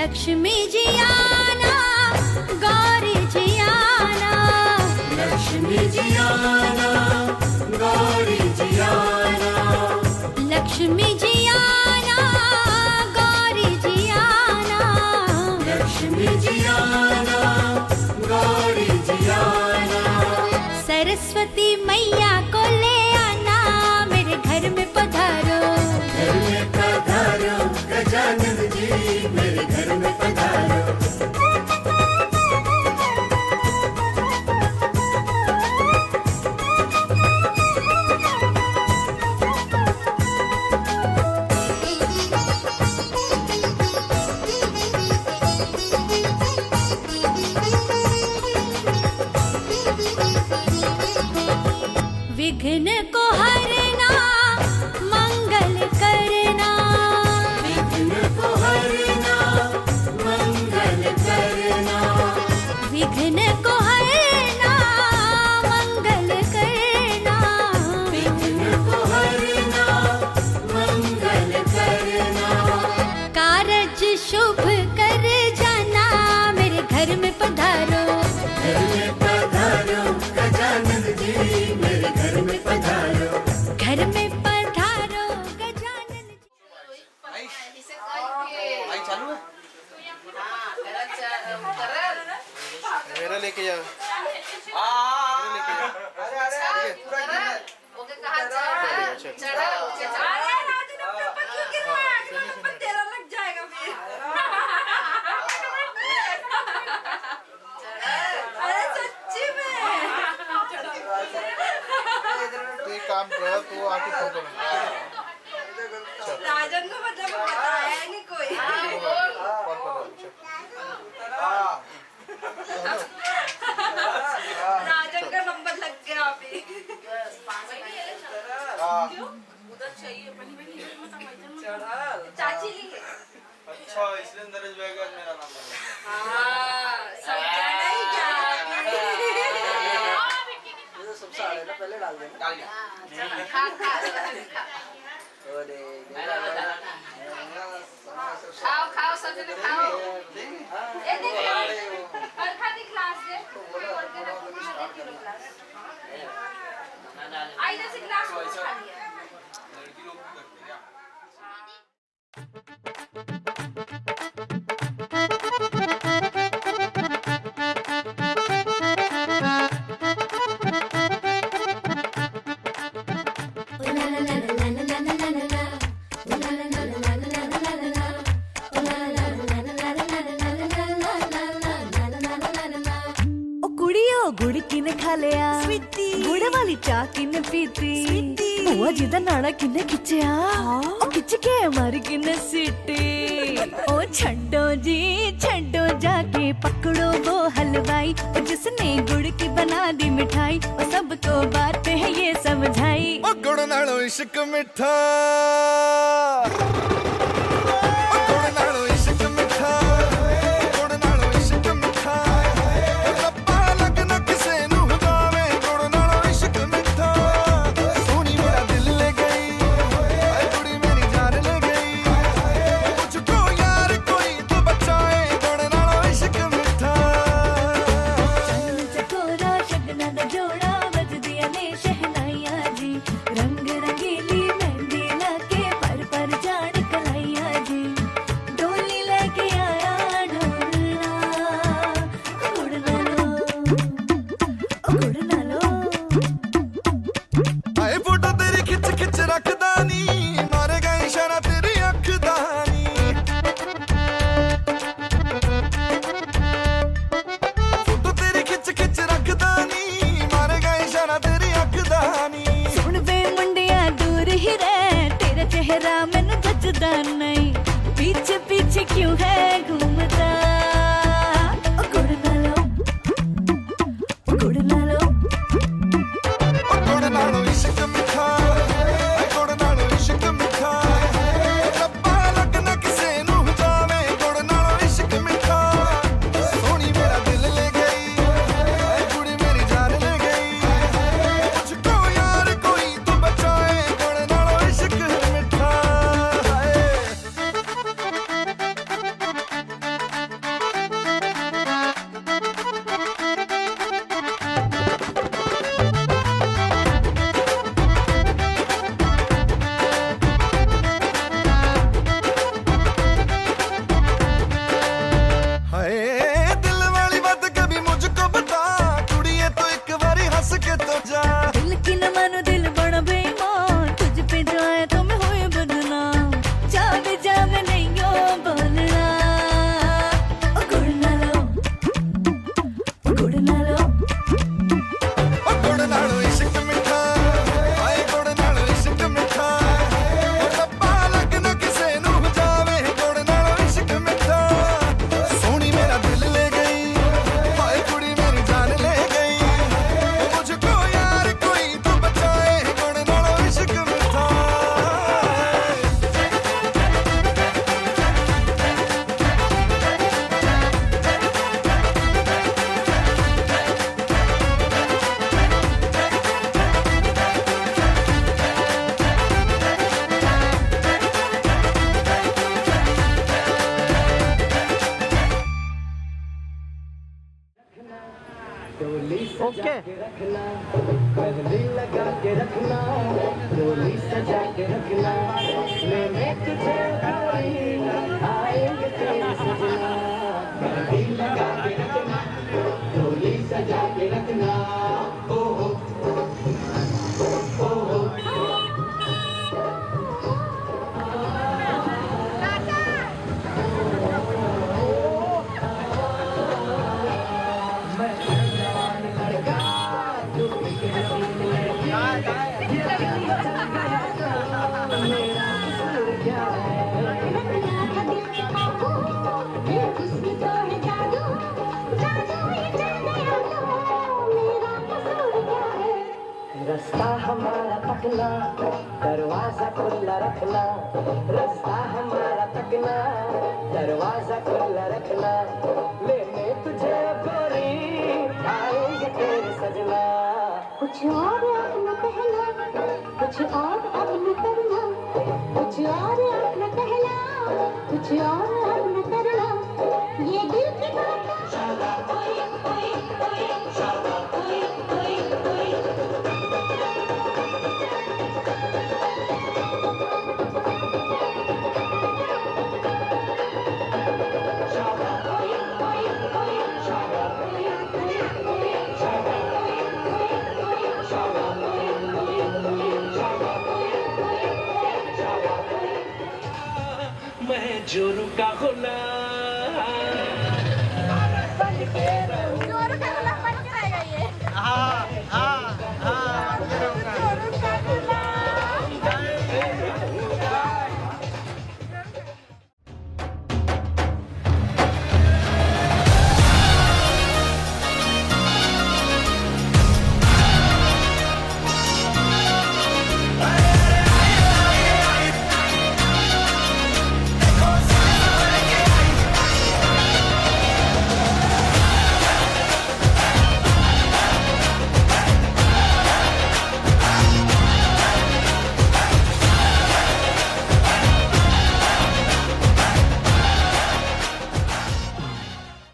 लक्ष्मी जी आना, गौरी जी आना, लक्ष्मी जी आना, गौरी जी आना, लक्ष्मी जी आना, गौरी जी आना, लक्ष्मी जी आना, गौरी जी आना। सरस्वती मैया को ले आना मेरे घर में पधारो। घर में पधारो गजानन जी मेरे घर में पधारो। विघ्न को हरना, मंगल करना, विघ्न को हरना, मंगल करना, विघ्न को हरना, मंगल करना, विघ्न को हरना, मंगल करना। कारज शुभ कर जाना मेरे घर में पधारो। घर में पधारो गजानन जी मेरे घर में पधारो। घर में पधारो गजानन जी। भाई चालू है मेरा लेके जा। काम कर तो आके फोन कर। राजन को मतलब बताया नहीं कोई। राजन का नंबर लग गया अभी। उधर चाहिए चाची ली है। अच्छा इसलिए नरेश भाई का मेरा नाम है। समझा नहीं क्या? ये तो सबसे आड़े ना पहले डाल देना। खा खाओ खाओ सब जने खाओ ये देखो और खाती क्लास दे और के ना देती क्लास आई इधर से क्लास को खा लिया लड़की लोग भी करते क्या गुड़ किने खा लिया गुड़ वाली चाह किने पीती बुआ जी दा नाड़ा किने खिंचया ओ खिंच के मारी किने सीटी ओ छड्डो जी छड्डो जाके पकड़ो वो हलवाई ओ जिसने गुड़ की बना दी मिठाई ओ सबको बात है ये समझाई ओ गुड़ नालो इश्क मिठा पीछे पीछे क्यों है घूमता गुड़ नालो इश्क मिठा गुड़ नालो इश्क मिठा रब्बा लगना किसे नू जावे गुड़ नालो इश्क मिठा सोनी मेरा दिल ले गई कुड़ी मेरी जान ले गई मुझको यार कोई तो बचाए गुड़ नालो इश्क मिठा ओके मेहंदी लगा के रखना डोली सजा के रखना लेने तुझे आएंगे तेरे सजना मेहंदी लगा के रखना डोली सजा के रखना ओ हो रास्ता हमारा तकना दरवाजा खुला रखना रास्ता हमारा तकना दरवाजा खुला रखना लेने तुझे गोरी आएंगे तेरे सजना कुछ और अपना कहना कुछ और अपना करना जोरू का गुलाम